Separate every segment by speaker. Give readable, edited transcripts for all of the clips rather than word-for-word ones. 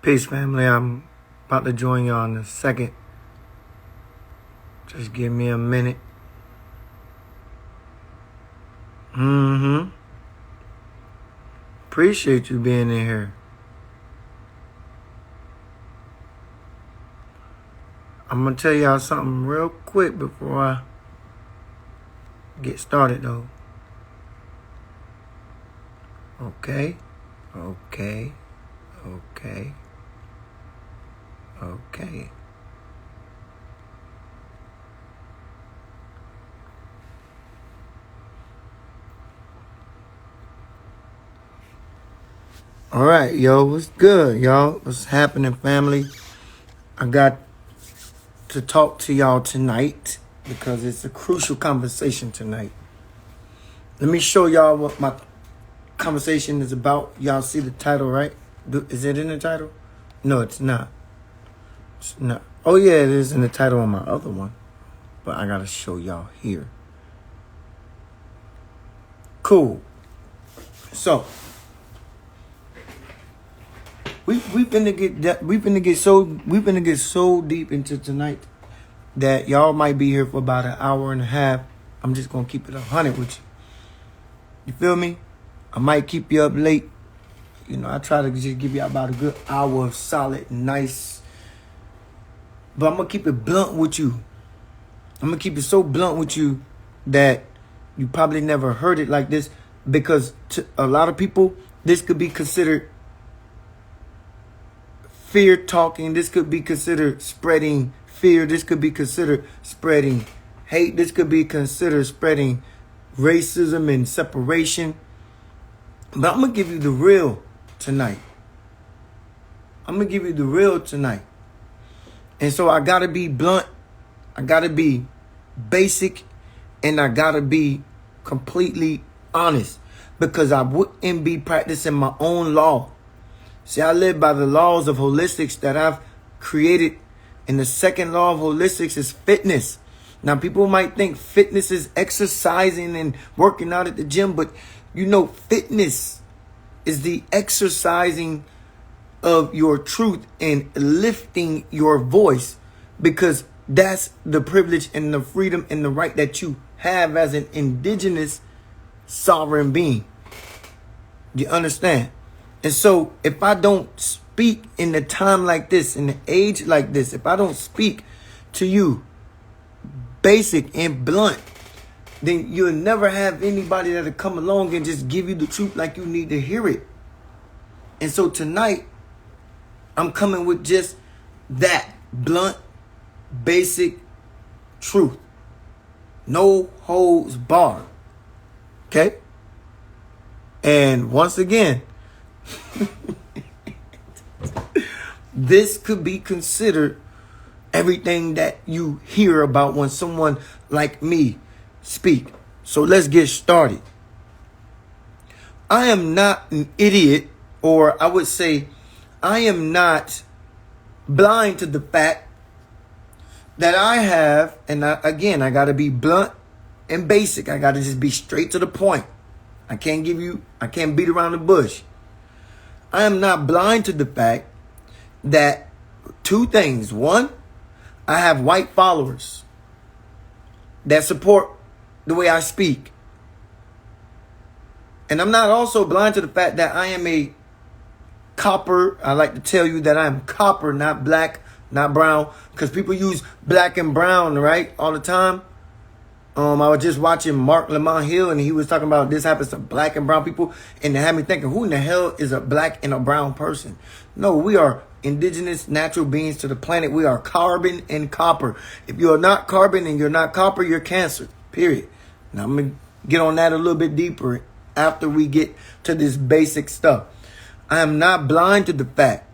Speaker 1: Peace, family. I'm about to join y'all in a second. Just give me a minute. Appreciate you being in here. I'm going to tell y'all something real quick before I get started, though. Okay. All right, yo, what's good, y'all? What's happening, family? I got to talk to y'all tonight because it's a crucial conversation tonight. Let me show y'all what my conversation is about. Y'all see the title, right? Is it in the title? No, it's not. It's not. Oh, yeah, it is in the title on my other one. But I got to show y'all here. Cool. So, we've been to get so deep into tonight that y'all might be here for about an hour and a half. I'm just gonna keep it 100 with you. You feel me? I might keep you up late. You know, I try to just give you about a good hour of solid, nice. But I'm gonna keep it blunt with you. I'm gonna keep it so blunt with you that you probably never heard it like this, because to a lot of people, this could be considered fear talking. This could be considered spreading fear. This could be considered spreading hate. This could be considered spreading racism and separation. But I'm going to give you the real tonight. And so I got to be blunt. I got to be basic. And I got to be completely honest, because I wouldn't be practicing my own law. See, I live by the laws of holistics that I've created. And the second law of holistics is fitness. Now, people might think fitness is exercising and working out at the gym, but you know, fitness is the exercising of your truth and lifting your voice, because that's the privilege and the freedom and the right that you have as an indigenous sovereign being. You understand? And so if I don't speak in a time like this, in an age like this, if I don't speak to you basic and blunt, then you'll never have anybody that'll come along and just give you the truth like you need to hear it. And so tonight, I'm coming with just that blunt, basic truth. No holds barred. Okay? And once again, this could be considered everything that you hear about when someone like me speak. So let's get started. I am not an idiot, or I would say I am not blind to the fact that I have, and I got to be blunt and basic. I got to just be straight to the point. I can't beat around the bush. I am not blind to the fact that two things. One, I have white followers that support the way I speak. And I'm not also blind to the fact that I am a copper. I like to tell you that I'm copper, not black, not brown, because people use black and brown, right, all the time. I was just watching Mark Lamont Hill, and he was talking about this happens to black and brown people, and it had me thinking, who in the hell is a black and a brown person? No, we are indigenous natural beings to the planet. We are carbon and copper. If you're not carbon and you're not copper, you're cancer, period. Now, I'm going to get on that a little bit deeper after we get to this basic stuff. I am not blind to the fact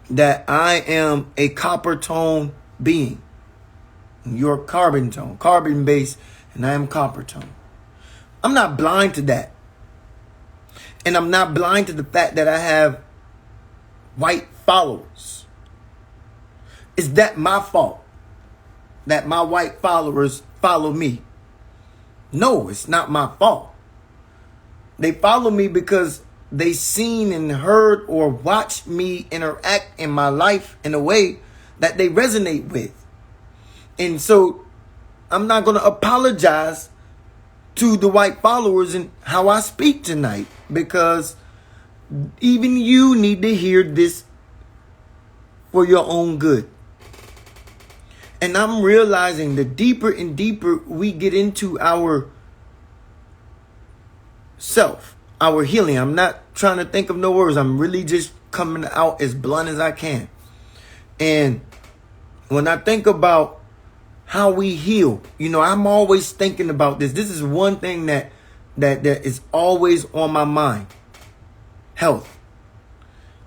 Speaker 1: that I am a copper tone being. You're carbon tone, carbon base, and I am copper tone. I'm not blind to that. And I'm not blind to the fact that I have white followers. Is that my fault that my white followers follow me? No, it's not my fault. They follow me because they seen and heard or watched me interact in my life in a way that they resonate with. And so I'm not going to apologize to the white followers and how I speak tonight, because even you need to hear this for your own good. And I'm realizing the deeper and deeper we get into our self, our healing. I'm not trying to think of no words. I'm really just coming out as blunt as I can. And when I think about how we heal, I'm always thinking about this. This is one thing that is always on my mind. Health.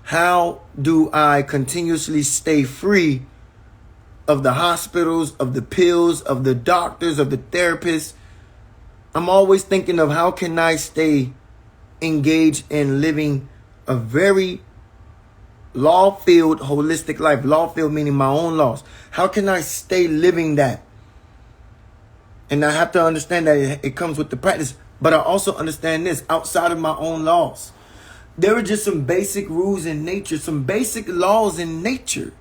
Speaker 1: How do I continuously stay free of the hospitals, of the pills, of the doctors, of the therapists? I'm always thinking of how can I stay engaged in living a very law-filled, holistic life. Law-filled meaning my own laws. How can I stay living that? And I have to understand that it comes with the practice. But I also understand this, outside of my own laws. There are just some basic rules in nature, some basic laws in nature.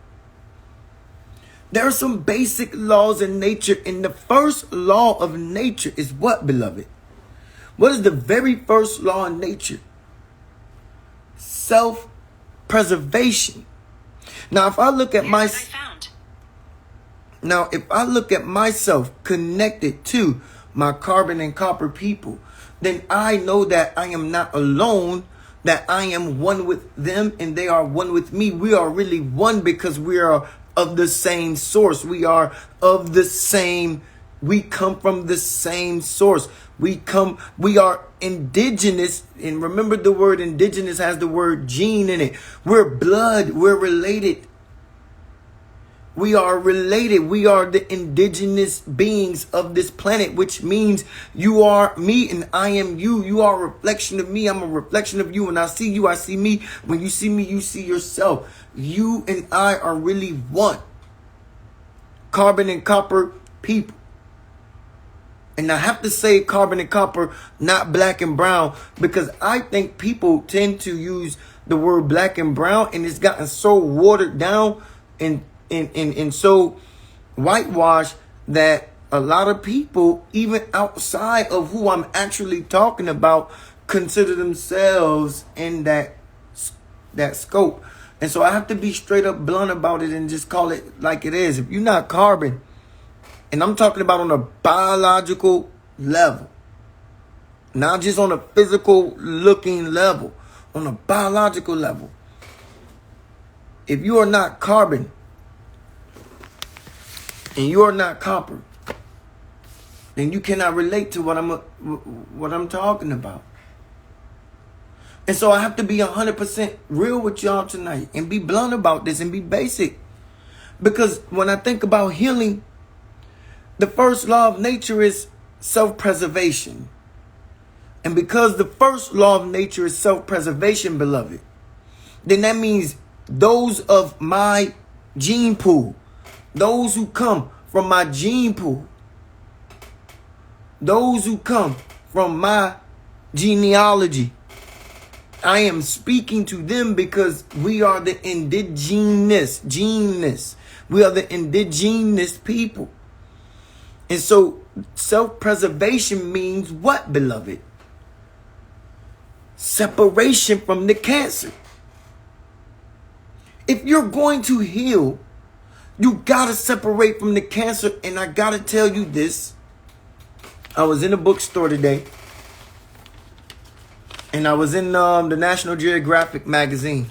Speaker 1: There are some basic laws in nature. And the first law of nature is what, beloved? What is the very first law in nature? Self-preservation. Now, if I look at myself connected to my carbon and copper people, then I know that I am not alone, that I am one with them and they are one with me. We are really one because we are of the same source. We are of the same, we come from the same source. We are indigenous. And remember, the word indigenous has the word gene in it. We're blood. We're related. We are related. We are the indigenous beings of this planet, which means you are me and I am you. You are a reflection of me. I'm a reflection of you. When I see you, I see me. When you see me, you see yourself. You and I are really one. Carbon and copper people. And I have to say carbon and copper, not black and brown, because I think people tend to use the word black and brown, and it's gotten so watered down and so whitewashed that a lot of people, even outside of who I'm actually talking about, consider themselves in that scope. And so I have to be straight up blunt about it and just call it like it is. If you're not carbon, and I'm talking about on a biological level, not just on a physical looking level, on a biological level. If you are not carbon and you are not copper, then you cannot relate to what I'm talking about. And so I have to be 100% real with y'all tonight and be blunt about this and be basic. Because when I think about healing, the first law of nature is self-preservation. And because the first law of nature is self-preservation, beloved, then that means those of my gene pool, those who come from my gene pool, those who come from my genealogy, I am speaking to them because we are the indigenous, we are the indigenous people. And so self-preservation means what, beloved? Separation from the cancer. If you're going to heal, you gotta separate from the cancer. And I gotta tell you this. I was in a bookstore today, and I was in the National Geographic magazine.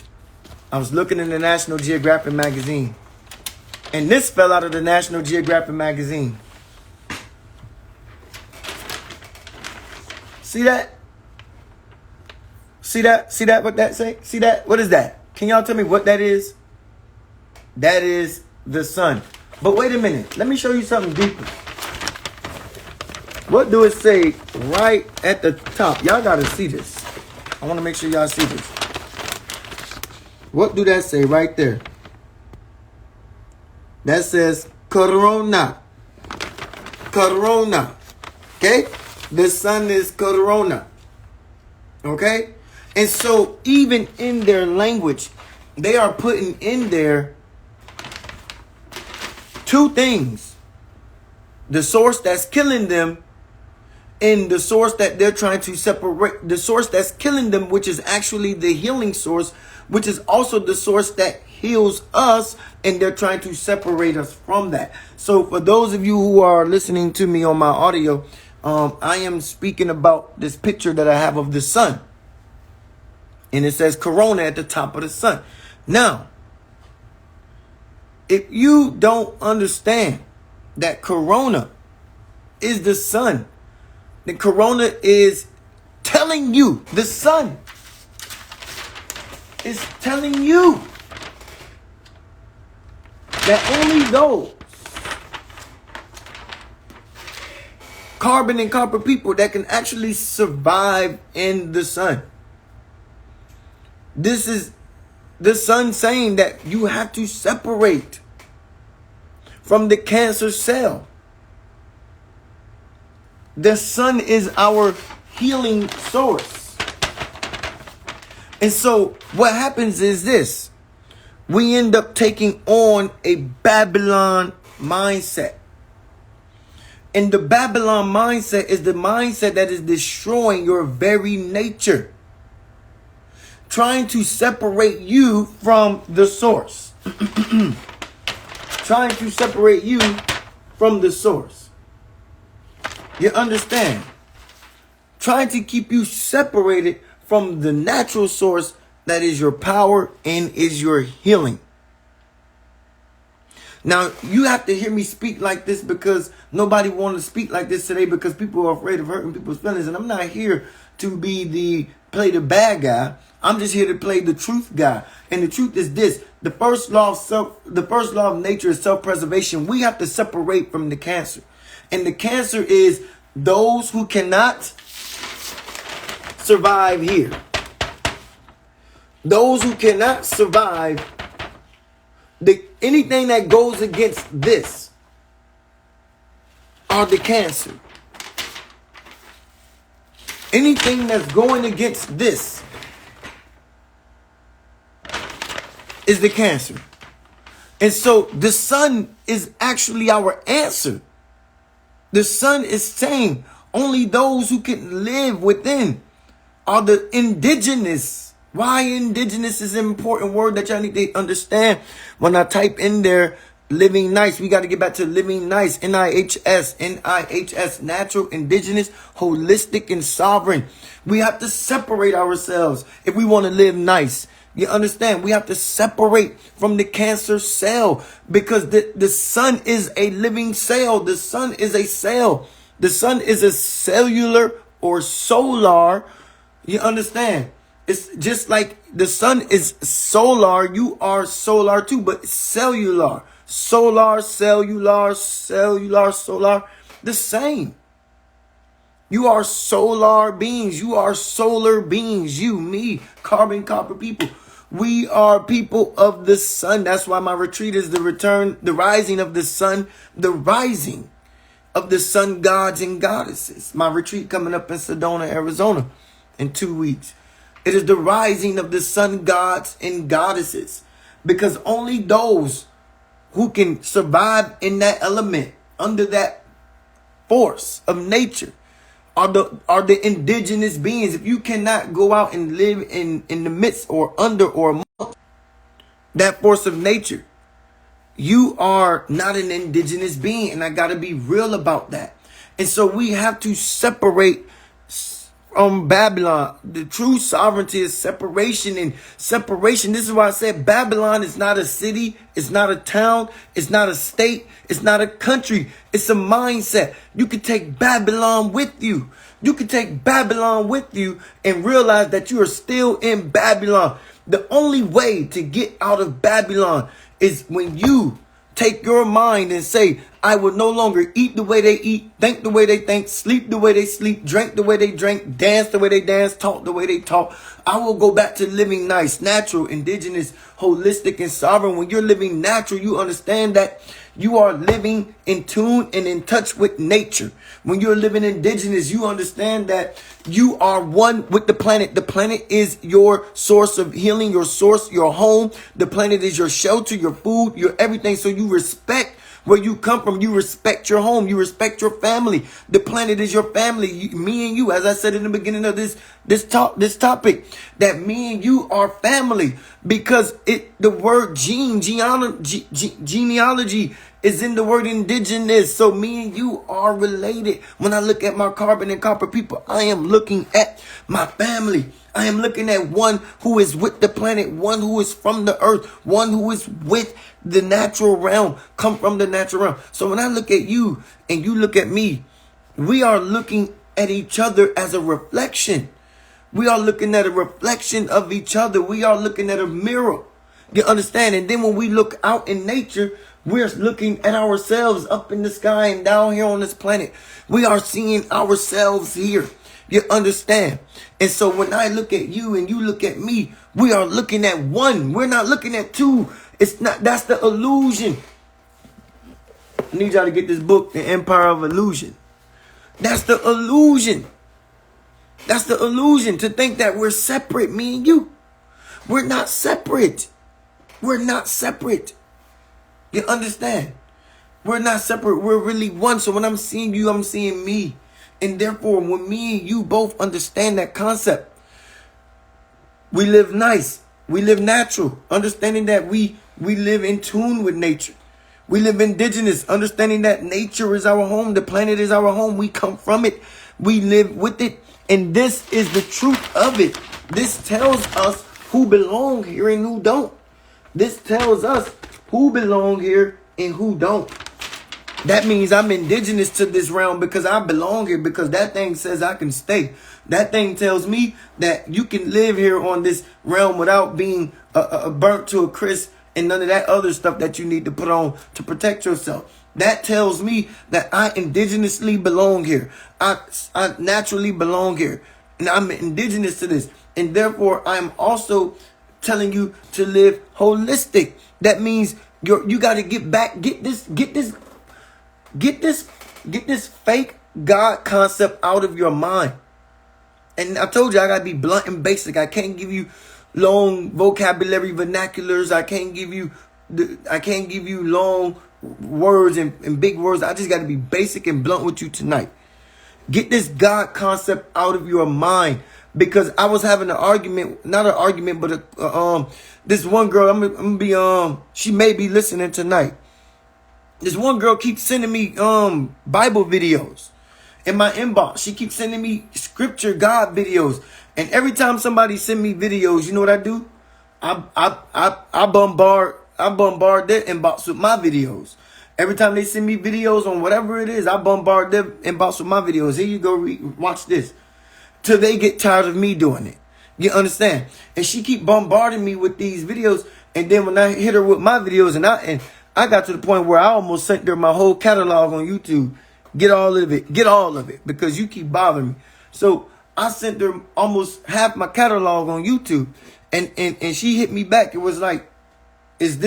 Speaker 1: I was looking in the National Geographic magazine, and this fell out of the National Geographic magazine. See that? See that? See that? What that say? See that? What is that? Can y'all tell me what that is? That is the sun. But wait a minute. Let me show you something deeper. What do it say right at the top? Y'all got to see this. I want to make sure y'all see this. What do that say right there? That says Corona. Corona. Okay? The sun is Corona. Okay? And so even in their language, they are putting in there two things. The source that's killing them and the source that they're trying to separate. The source that's killing them, which is actually the healing source, which is also the source that heals us, and they're trying to separate us from that. So for those of you who are listening to me on my audio, I am speaking about this picture that I have of the sun. And it says Corona at the top of the sun. Now, if you don't understand that Corona is the sun, then Corona is telling you, the sun is telling you that only those carbon and copper people that can actually survive in the sun. This is the sun saying that you have to separate from the cancer cell. The sun is our healing source. And so what happens is this. We end up taking on a Babylon mindset. And the Babylon mindset is the mindset that is destroying your very nature. Trying to separate you from the source. Trying to separate you from the source. You understand? Trying to keep you separated from the natural source that is your power and is your healing. Now, you have to hear me speak like this because nobody wants to speak like this today because people are afraid of hurting people's feelings. And I'm not here to play the bad guy. I'm just here to play the truth guy. And the truth is this. The first law of nature is self-preservation. We have to separate from the cancer. And the cancer is those who cannot survive here. Those who cannot survive anything that goes against this are the cancer. Anything that's going against this is the cancer. And so the sun is actually our answer. The sun is saying only those who can live within are the indigenous. Why indigenous is an important word that y'all need to understand. When I type in there, living nice, we got to get back to living nice. NIHS, natural, indigenous, holistic, and sovereign. We have to separate ourselves if we want to live nice. You understand? We have to separate from the cancer cell because the sun is a living cell. The sun is a cell. The sun is a cellular or solar. You understand? It's just like the sun is solar. You are solar too, but cellular. Solar, cellular, solar. The same. You are solar beings. You are solar beings. You, me, carbon, copper people. We are people of the sun. That's why my retreat is the rising of the sun, the rising of the sun gods and goddesses. My retreat coming up in Sedona, Arizona in 2 weeks. It is the rising of the sun gods and goddesses because only those who can survive in that element under that force of nature are the indigenous beings. If you cannot go out and live in the midst or under or among that force of nature, you are not an indigenous being. And I got to be real about that. And so we have to separate from Babylon. The true sovereignty is separation, and separation. This is why I said Babylon is not a city. It's not a town. It's not a state. It's not a country. It's a mindset. You can take Babylon with you. You can take Babylon with you and realize that you are still in Babylon. The only way to get out of Babylon is when you take your mind and say, I will no longer eat the way they eat, think the way they think, sleep the way they sleep, drink the way they drink, dance the way they dance, talk the way they talk. I will go back to living nice, natural, indigenous, holistic, and sovereign. When you're living natural, you understand that you are living in tune and in touch with nature. When you're living indigenous, you understand that you are one with the planet. The planet is your source of healing, your source, your home. The planet is your shelter, your food, your everything. So you respect where you come from. You respect your home. You respect your family. The planet is your family. Me and you, as I said in the beginning of this topic, that me and you are family, because the word genealogy is in the word indigenous. So me and you are related. When I look at my carbon and copper people, I am looking at my family. I am looking at one who is with the planet, one who is from the earth, one who is with the natural realm, come from the natural realm. So when I look at you and you look at me, we are looking at each other as a reflection. We are looking at a reflection of each other. We are looking at a mirror. You understand? And then when we look out in nature, we're looking at ourselves up in the sky and down here on this planet. We are seeing ourselves here. You understand? And so when I look at you and you look at me, we are looking at one. We're not looking at two. It's not, that's the illusion. I need y'all to get this book, The Empire of Illusion. That's the illusion. That's the illusion, to think that we're separate, me and you. We're not separate. We're not separate. You understand? We're not separate. We're really one. So when I'm seeing you, I'm seeing me. And therefore, when me and you both understand that concept, we live nice. We live natural. Understanding that we live in tune with nature. We live indigenous. Understanding that nature is our home. The planet is our home. We come from it. We live with it. And this is the truth of it. This tells us who belong here and who don't. This tells us who belong here and who don't. That means I'm indigenous to this realm because I belong here, because that thing says I can stay. That thing tells me that you can live here on this realm without being burnt to a crisp and none of that other stuff that you need to put on to protect yourself. That tells me that I indigenously belong here. I naturally belong here. And I'm indigenous to this. And therefore, I'm also telling you to live holistic. That means you got to get back, get this fake God concept out of your mind. And I told you I got to be blunt and basic. I can't give you long vocabulary vernaculars. I can't give you long words and big words. I just got to be basic and blunt with you tonight. Get this God concept out of your mind, because I was having an argument, not an argument, but this one girl, I'm gonna be she may be listening tonight. This one girl keeps sending me Bible videos in my inbox. She keeps sending me scripture God videos. And every time somebody send me videos, you know what I do? I bombard their inbox with my videos. Every time they send me videos on whatever it is, I bombard their inbox with my videos. Here you go, watch this. Till they get tired of me doing it. You understand? And she keep bombarding me with these videos. And then when I hit her with my videos, and I got to the point where I almost sent her my whole catalog on YouTube. Get all of it, because you keep bothering me. So I sent her almost half my catalog on YouTube, and she hit me back. It was like, is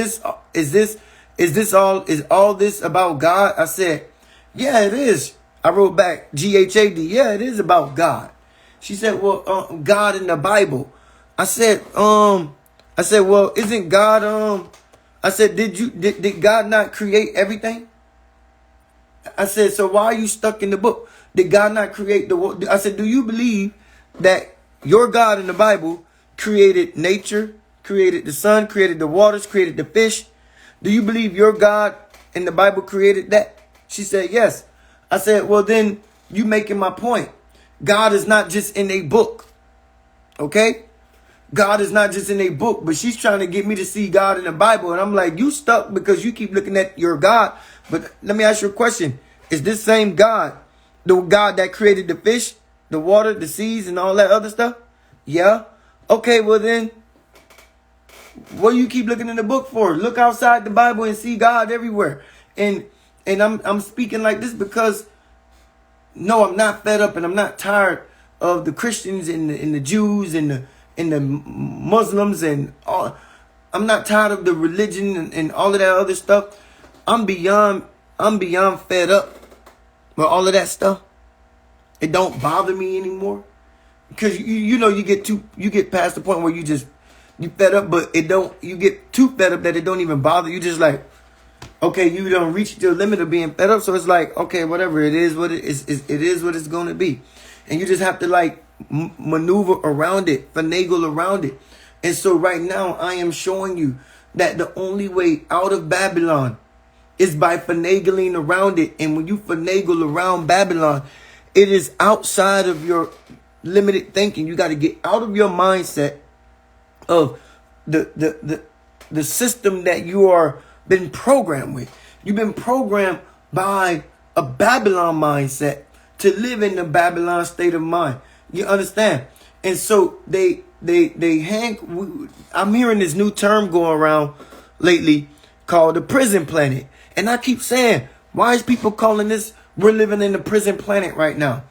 Speaker 1: all this about God? I said, yeah, it is. I wrote back, GHAD. Yeah, it is about God. She said, well, God in the Bible. I said, well, isn't God, I said, did God not create everything? I said, so why are you stuck in the book? Did God not create the world? I said, do you believe that your God in the Bible created nature, created the sun, created the waters, created the fish? Do you believe your God in the Bible created that? She said, yes. I said, well, then you making my point. God is not just in a book. Okay? God is not just in a book, but she's trying to get me to see God in the Bible. And I'm like, you stuck because you keep looking at your God. But let me ask you a question. Is this same God the God that created the fish, the water, the seas, and all that other stuff? Yeah. Okay, well then, what do you keep looking in the book for? Look outside the Bible and see God everywhere. And And I'm speaking like this because, no, I'm not fed up and I'm not tired of the Christians and the Jews and the Muslims and all. I'm not tired of the religion and all of that other stuff. I'm beyond fed up with all of that stuff. It don't bother me anymore. Because you know you get past the point where you fed up, but you get too fed up that it don't even bother you. Just like, okay, you don't reach your limit of being fed up, so it's like, okay, whatever, it is what it is. It is what it's gonna be, and you just have to like maneuver around it, finagle around it. And so right now, I am showing you that the only way out of Babylon is by finagling around it. And when you finagle around Babylon, it is outside of your limited thinking. You got to get out of your mindset of the system that you are been programmed with. You've been programmed by a Babylon mindset to live in the Babylon state of mind. You understand? And so I'm hearing this new term going around lately called the prison planet. And I keep saying, why is people calling this, we're living in the prison planet right now?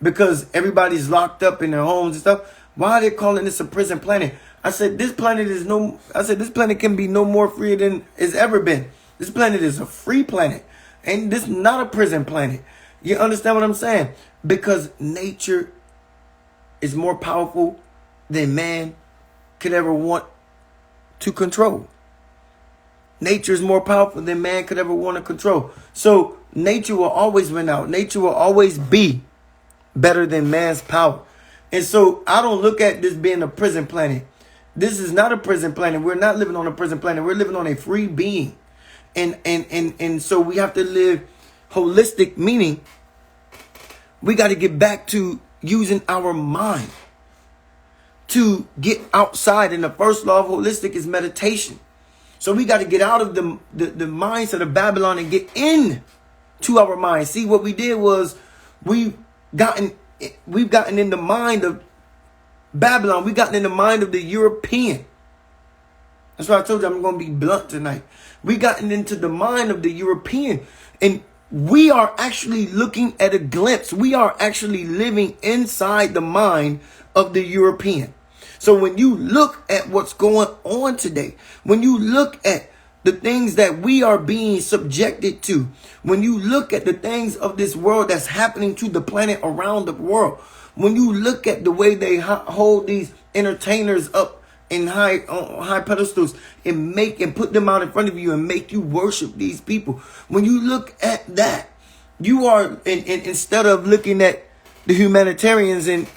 Speaker 1: Because everybody's locked up in their homes and stuff. Why are they calling this a prison planet? I said, this planet can be no more free than it's ever been. This planet is a free planet. And this is not a prison planet. You understand what I'm saying? Because nature is more powerful than man could ever want to control. Nature is more powerful than man could ever want to control. So nature will always win out. Nature will always be better than man's power. And so I don't look at this being a prison planet. This is not a prison planet. We're not living on a prison planet. We're living on a free being. And so we have to live holistic, meaning we got to get back to using our mind to get outside. And the first law of holistic is meditation. So we got to get out of the mindset of Babylon and get in to our mind. See, what we did was we've gotten in the mind of Babylon. We've gotten in the mind of the European. That's why I told you I'm going to be blunt tonight. We gotten into the mind of the European, and we are actually looking at a glimpse. We are actually living inside the mind of the European. So when you look at what's going on today, when you look at the things that we are being subjected to, when you look at the things of this world that's happening to the planet around the world, when you look at the way they hold these entertainers up in high pedestals and put them out in front of you and make you worship these people, when you look at that, you are instead of looking at the humanitarians and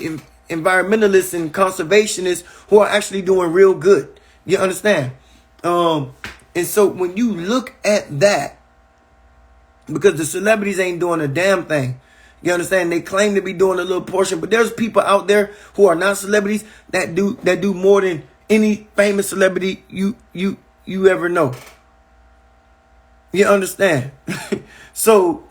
Speaker 1: environmentalists and conservationists who are actually doing real good. You understand? And so when you look at that, because the celebrities ain't doing a damn thing. You understand? They claim to be doing a little portion, but there's people out there who are not celebrities that do more than any famous celebrity you ever know. You understand? So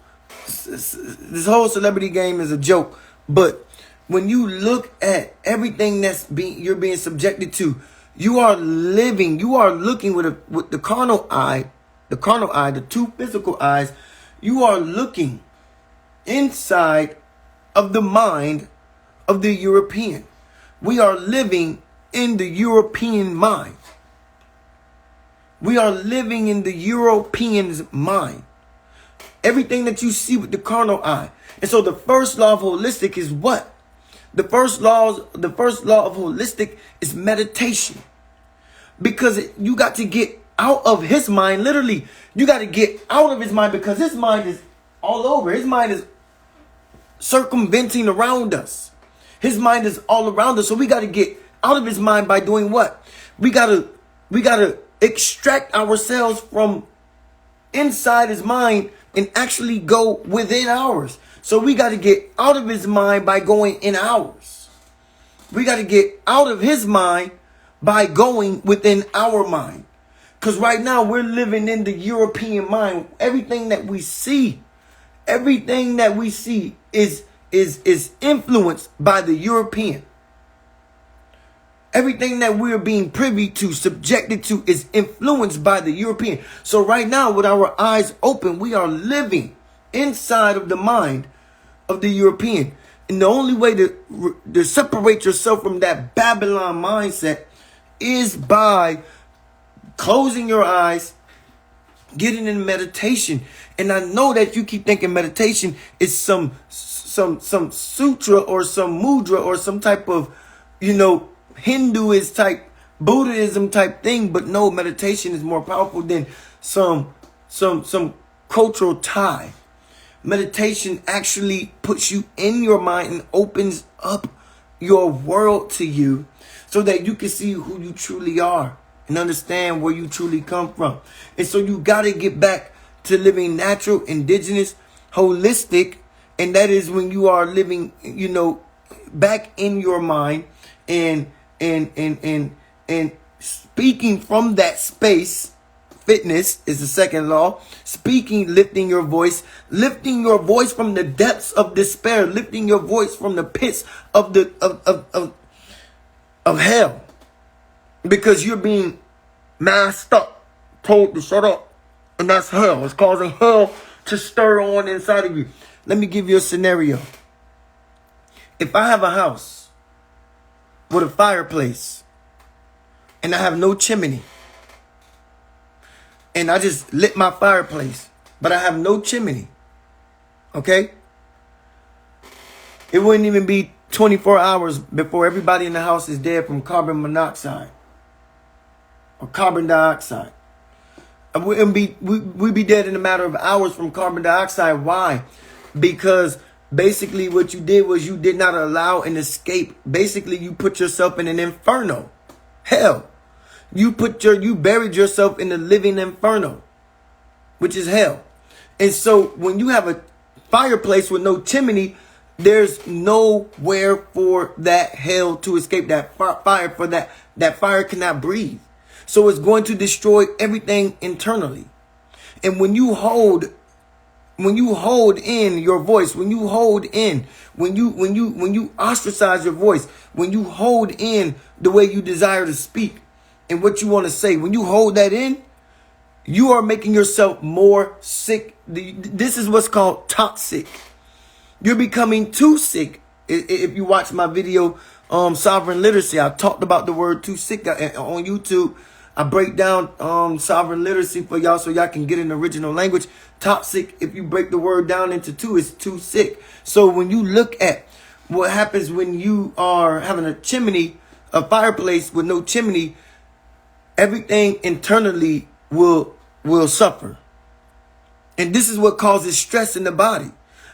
Speaker 1: this whole celebrity game is a joke, but when you look at everything you're being subjected to, you are looking with the carnal eye, the two physical eyes. You are looking inside of the mind of the European. We are living in the European mind. We are living in the European's mind. Everything that you see with the carnal eye. And so the first law of holistic is what? The first law of holistic is meditation. Because you got to get out of his mind. Literally, you got to get out of his mind, because his mind is all over. His mind is circumventing around us. His mind is all around us. So we got to get out of his mind by doing what? We got to extract ourselves from inside his mind and actually go within ours. So we got to get out of his mind by going in ours. We got to get out of his mind by going within our mind. Because right now we're living in the European mind. Everything that we see is influenced by the European. Everything that we're being privy to, subjected to, is influenced by the European. So right now, with our eyes open, we are living inside of the mind of the European. And the only way to separate yourself from that Babylon mindset is by closing your eyes, getting in meditation. And I know that you keep thinking meditation is some sutra or some mudra or some type of, Hinduist type, Buddhism type thing. But no, meditation is more powerful than some cultural tie. Meditation actually puts you in your mind and opens up your world to you so that you can see who you truly are and understand where you truly come from. And so you got to get back to living natural, indigenous, holistic. And that is when you are living, back in your mind and speaking from that space. Fitness is the second law. Speaking, lifting your voice from the depths of despair, lifting your voice from the pits of hell, because you're being masked up, told to shut up, and that's hell. It's causing hell to stir on inside of you. Let me give you a scenario. If I have a house with a fireplace and I have no chimney, and I just lit my fireplace, but I have no chimney, okay? It wouldn't even be 24 hours before everybody in the house is dead from carbon monoxide or carbon dioxide. We'd be dead in a matter of hours from carbon dioxide. Why? Because basically what you did was you did not allow an escape. Basically, you put yourself in an inferno. Hell. You buried yourself in the living inferno, which is hell. And so when you have a fireplace with no chimney, there's nowhere for that hell to escape, that fire, for that fire cannot breathe. So it's going to destroy everything internally. And when you hold in your voice, when you ostracize your voice, when you hold in the way you desire to speak and what you want to say, when you hold that in, you are making yourself more sick. This is what's called toxic. You're becoming too sick. If you watch my video, Sovereign Literacy, I talked about the word too sick on YouTube. I break down sovereign literacy for y'all so y'all can get an original language. Toxic, if you break the word down into two, is too sick. So when you look at what happens when you are having a fireplace with no chimney, everything internally will suffer. And this is what causes stress in the body.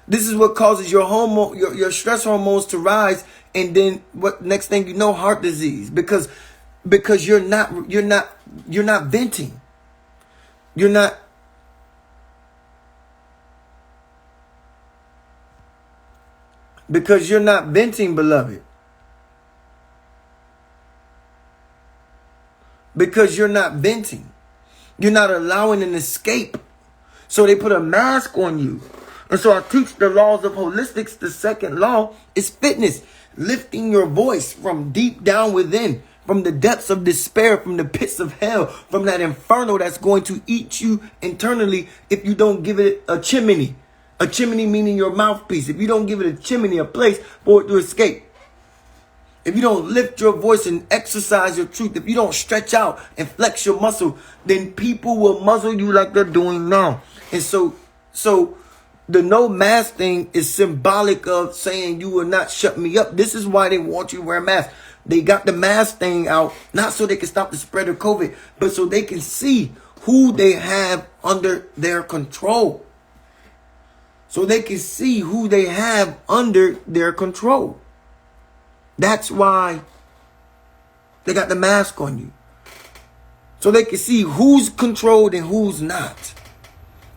Speaker 1: This is what causes your stress hormones to rise, and then what next thing you know, heart disease, because you're not venting. You're not because you're not venting, beloved. Because you're not venting. You're not allowing an escape. So they put a mask on you. And so I teach the laws of holistics. The second law is fitness. Lifting your voice from deep down within, from the depths of despair, from the pits of hell, from that inferno that's going to eat you internally if you don't give it a chimney. A chimney meaning your mouthpiece. If you don't give it a chimney, a place for it to escape. If you don't lift your voice and exercise your truth, if you don't stretch out and flex your muscle, then people will muzzle you like they're doing now. And so the no mask thing is symbolic of saying you will not shut me up. This is why they want you to wear a mask. They got the mask thing out, not so they can stop the spread of COVID, but so they can see who they have under their control. So they can see who they have under their control. That's why they got the mask on you. So they can see who's controlled and who's not.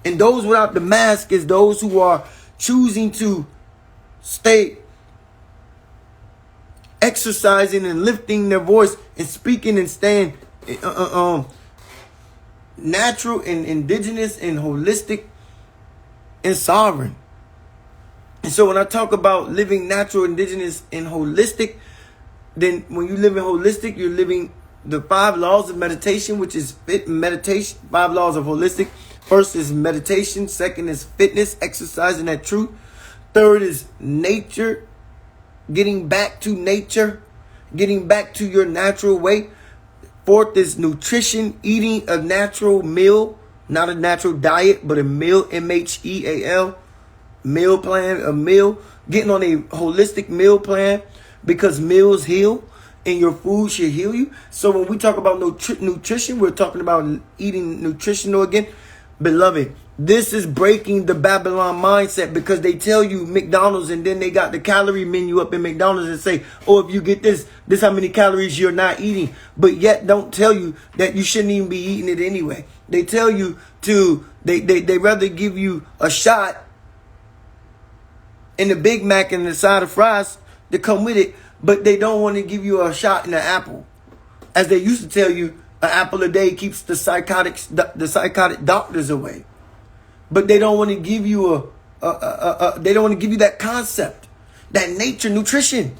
Speaker 1: And those without the mask is those who are choosing to stay exercising and lifting their voice and speaking and staying natural and indigenous and holistic and sovereign. And so when I talk about living natural, indigenous, and holistic, then when you live in holistic, you're living the 5 laws of meditation, which is meditation. 5 laws of holistic. First is meditation. Second is fitness, exercising that truth. Third is nature, getting back to nature, getting back to your natural way. Fourth is nutrition, eating a natural meal, not a natural diet, but a meal, MHEAL, meal plan, a meal, getting on a holistic meal plan, because meals heal and your food should heal you. So when we talk about nutrition, we're talking about eating nutritional again. Beloved, this is breaking the Babylon mindset, because they tell you McDonald's, and then they got the calorie menu up in McDonald's and say, oh, if you get this how many calories you're not eating. But yet don't tell you that you shouldn't even be eating it anyway. They tell you to, they rather give you a shot in the Big Mac and the side of fries to come with it, but they don't want to give you a shot in an apple. As they used to tell you, an apple a day keeps the psychotic doctors away. But they don't want to give you they don't want to give you that concept, that nature, nutrition.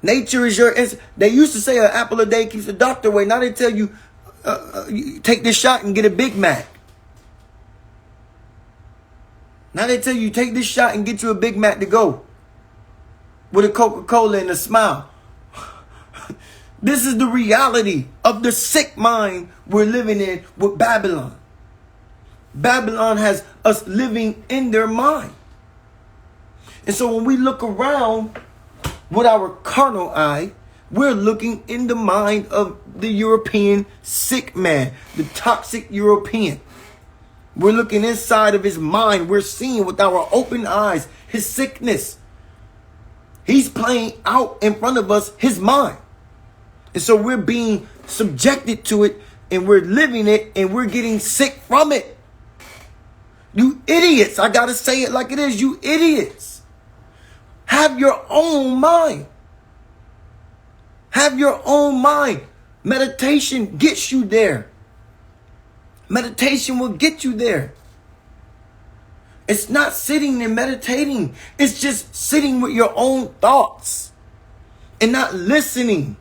Speaker 1: Nature is your. They used to say an apple a day keeps the doctor away. Now they tell you, you take this shot and get a Big Mac. Now they tell you take this shot and get you a Big Mac to go with a Coca-Cola and a smile. This is the reality of the sick mind we're living in with Babylon. Babylon has us living in their mind. And so when we look around with our carnal eye, we're looking in the mind of the European sick man, the toxic European. We're looking inside of his mind. We're seeing with our open eyes his sickness. He's playing out in front of us his mind. And so we're being subjected to it, and we're living it, and we're getting sick from it. You idiots. I got to say it like it is. You idiots. Have your own mind. Have your own mind. Meditation gets you there. Meditation will get you there. It's not sitting and meditating. It's just sitting with your own thoughts and not listening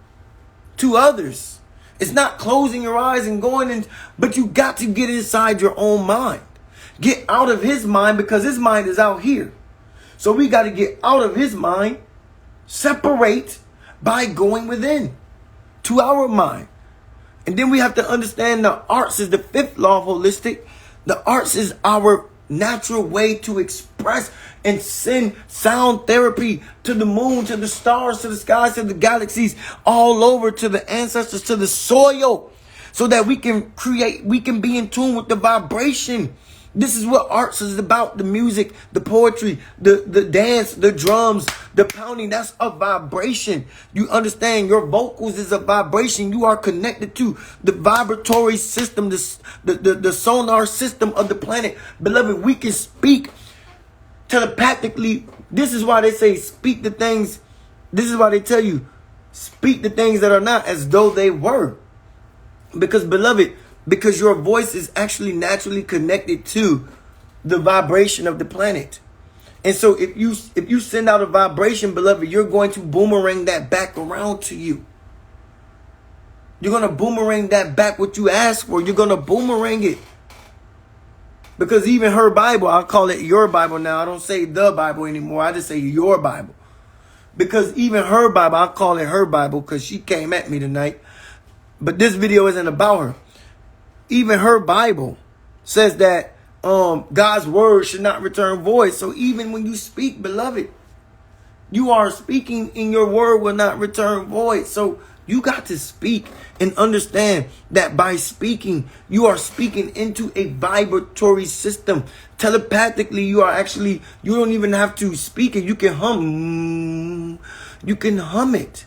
Speaker 1: to others. It's not closing your eyes and going in, but you got to get inside your own mind. Get out of his mind, because his mind is out here. So we got to get out of his mind, separate by going within to our mind. And then we have to understand the arts is the 5th law of holistic. The arts is our natural way to express and send sound therapy to the moon, to the stars, to the skies, to the galaxies, all over, to the ancestors, to the soil, so that we can create, we can be in tune with the vibration. This is what arts is about. The music, the poetry, the dance, the drums, the pounding. That's a vibration. You understand? Your vocals is a vibration. You are connected to the vibratory system, the sonar system of the planet. Beloved, we can speak telepathically. This is why they say speak the things. This is why they tell you speak the things that are not as though they were. Because, beloved, because your voice is actually naturally connected to the vibration of the planet. And so if you send out a vibration, beloved, you're going to boomerang that back around to you. You're going to boomerang that back what you ask for. You're going to boomerang it. Because even her Bible, I call it your Bible now. I don't say the Bible anymore. I just say your Bible. Because even her Bible, I call it her Bible because she came at me tonight. But this video isn't about her. Even her Bible says that God's word should not return void. So even when you speak, beloved, you are speaking and your word will not return void. So you got to speak and understand that by speaking, you are speaking into a vibratory system. Telepathically, you don't even have to speak it. You can hum. You can hum it.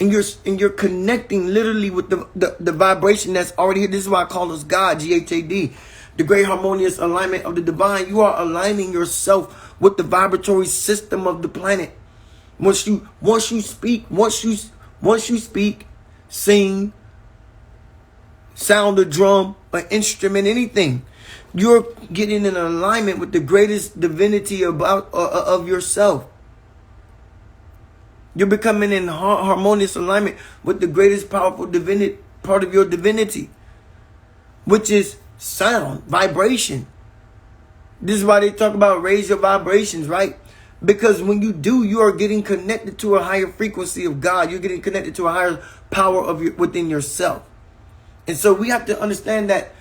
Speaker 1: And you're connecting literally with the vibration that's already here. This is why I call us God, G-H-A-D. The great harmonious alignment of the divine. You are aligning yourself with the vibratory system of the planet. Once you speak, sing, sound a drum, an instrument, anything, you're getting in alignment with the greatest divinity of yourself. You're becoming in harmonious alignment with the greatest powerful part of your divinity, which is sound, vibration. This is why they talk about raise your vibrations, right? Because when you do, you are getting connected to a higher frequency of God. You're getting connected to a higher power within yourself. And so we have to understand that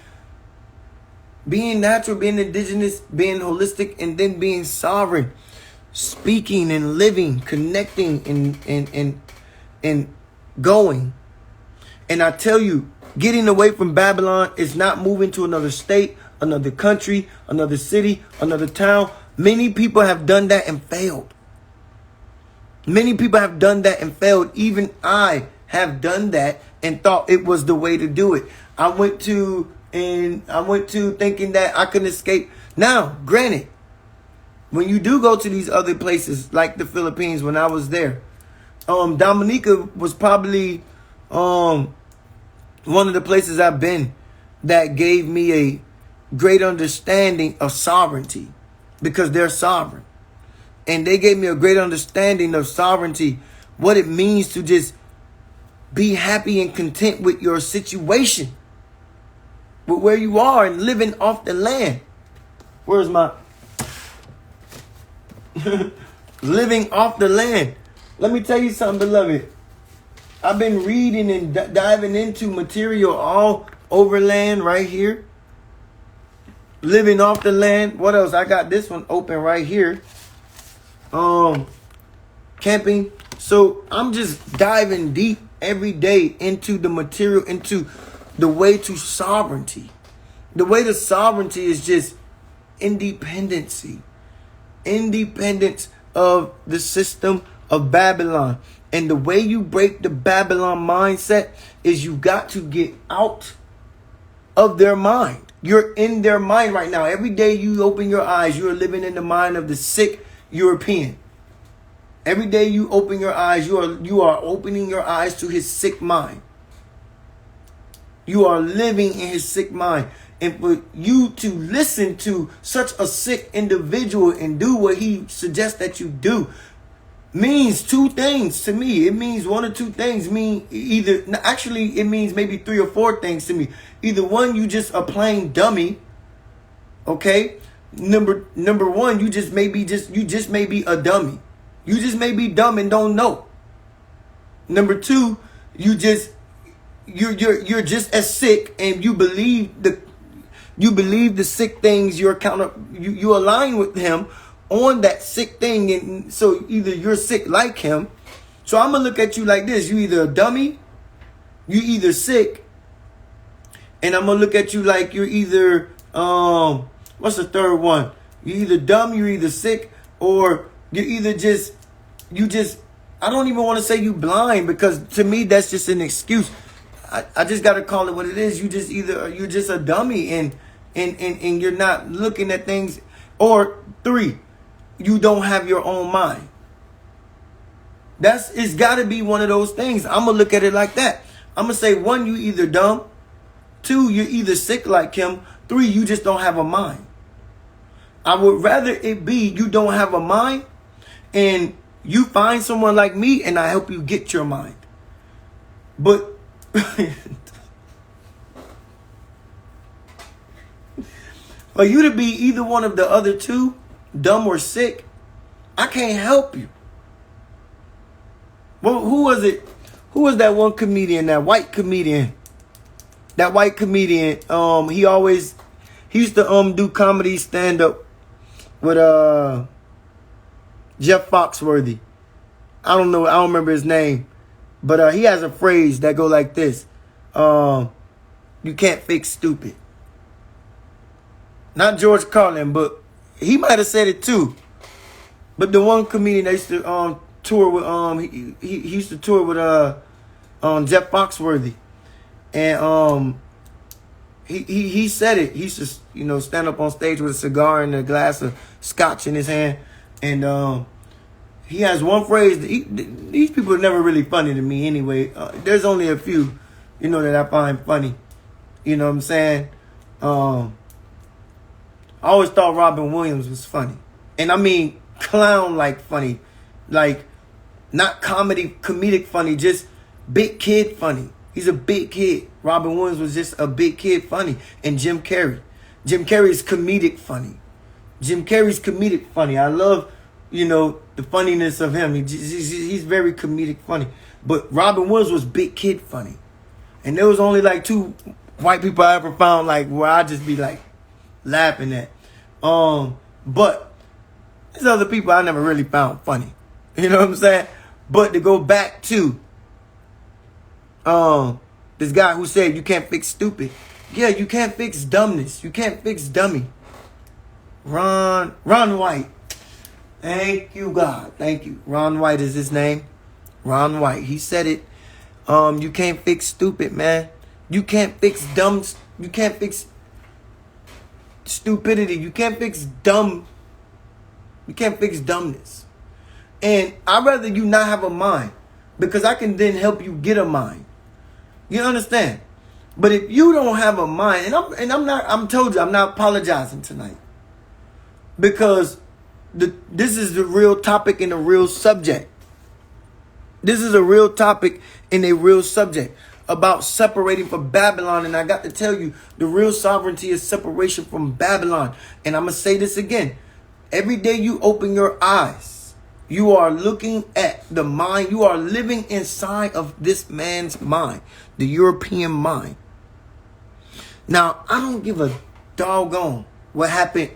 Speaker 1: being natural, being indigenous, being holistic, and then being sovereign, speaking and living, connecting and going. And I tell you, getting away from Babylon is not moving to another state, another country, another city, another town. Many people have done that and failed. Many people have done that and failed. Even I have done that and thought it was the way to do it. I went to thinking that I could escape. Now, granted, when you do go to these other places like the Philippines, when I was there, Dominica was probably one of the places I've been that gave me a great understanding of sovereignty, because they're sovereign. And they gave me a great understanding of sovereignty, what it means to just be happy and content with your situation, with where you are, and living off the land. Where's my living off the land? Let me tell you something, beloved. I've been reading and diving into material all over land right here. Living off the land. What else? I got this one open right here. Camping. So I'm just diving deep every day into the material, into the way to sovereignty. The way to sovereignty is just independency. Independence of the system of Babylon. And the way you break the Babylon mindset is you got to get out of their mind. You're in their mind right now. Every day you open your eyes, you are living in the mind of the sick European. Every day you open your eyes, you are opening your eyes to his sick mind. You are living in his sick mind. And for you to listen to such a sick individual and do what he suggests that you do means two things to me. It means one or two things. It means maybe three or four things to me. Either one, you just a plain dummy. Okay? Number one, you just may be a dummy. You just may be dumb and don't know. Number two, you're just as sick, and you believe the sick things. You align with him on that sick thing, and so either you're sick like him. So I'm gonna look at you like this: you either a dummy, you either sick, and I'm gonna look at you like you're either what's the third one? You're either dumb, you're either sick, or you're either I don't even want to say you blind, because to me that's just an excuse. I just gotta call it what it is. You're just a dummy, and you're not looking at things. Or three, you don't have your own mind. It's gotta be one of those things. I'm gonna look at it like that. I'm gonna say, one, you either dumb. Two, you're either sick like him. Three, you just don't have a mind. I would rather it be you don't have a mind and you find someone like me and I help you get your mind. But for you to be either one of the other two, dumb or sick, I can't help you. Well, who was it? Who was that one comedian, that white comedian? That white comedian, he used to do comedy stand-up with Jeff Foxworthy. I don't remember his name. But he has a phrase that go like this. You can't fake stupid. Not George Carlin, but he might have said it too. But the one comedian that used to tour with he used to tour with Jeff Foxworthy. And he said it. He used to stand up on stage with a cigar and a glass of scotch in his hand. And he has one phrase. These people are never really funny to me anyway. There's only a few, that I find funny. You know what I'm saying? I always thought Robin Williams was funny. And I mean clown-like funny. Like Not comedic funny, just big kid funny. He's a big kid. Robin Williams was just a big kid funny. And Jim Carrey. Jim Carrey is comedic funny. Jim Carrey's comedic funny. I love, the funniness of him. He's very comedic funny. But Robin Williams was big kid funny. And there was only like 2 white people I ever found like where I just be like laughing at. But there's other people I never really found funny. You know what I'm saying? But to go back to this guy who said you can't fix stupid. Yeah, you can't fix dumbness. You can't fix dummy. Ron White. Thank you, God. Thank you. Ron White is his name. Ron White. He said it. You can't fix stupid, man. You can't fix dumb. You can't fix stupidity. You can't fix dumb. You can't fix dumbness. And I'd rather you not have a mind, because I can then help you get a mind. You understand? But if you don't have a mind, I'm told you I'm not apologizing tonight, because this is the real topic and the real subject. This is a real topic and a real subject about separating from Babylon. And I got to tell you, the real sovereignty is separation from Babylon. And I'm going to say this again. Every day you open your eyes, you are looking at the mind. You are living inside of this man's mind, the European mind. Now, I don't give a doggone what happened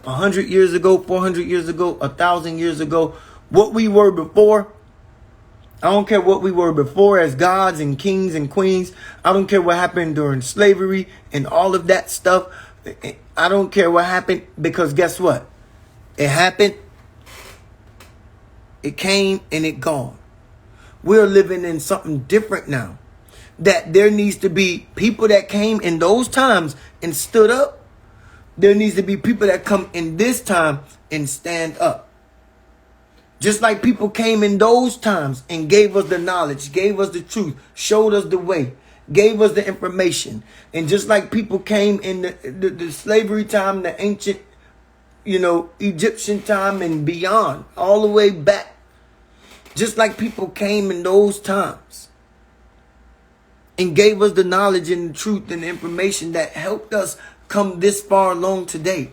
Speaker 1: 100 years ago, 400 years ago, 1,000 years ago, what we were before. I don't care what we were before as gods and kings and queens. I don't care what happened during slavery and all of that stuff. I don't care what happened, because guess what? It happened. It came and it gone. We're living in something different now. That there needs to be people that came in those times and stood up. There needs to be people that come in this time and stand up. Just like people came in those times and gave us the knowledge, gave us the truth, showed us the way, gave us the information. And just like people came in the slavery time, the ancient, Egyptian time and beyond, all the way back. Just like people came in those times and gave us the knowledge and the truth and the information that helped us come this far along today.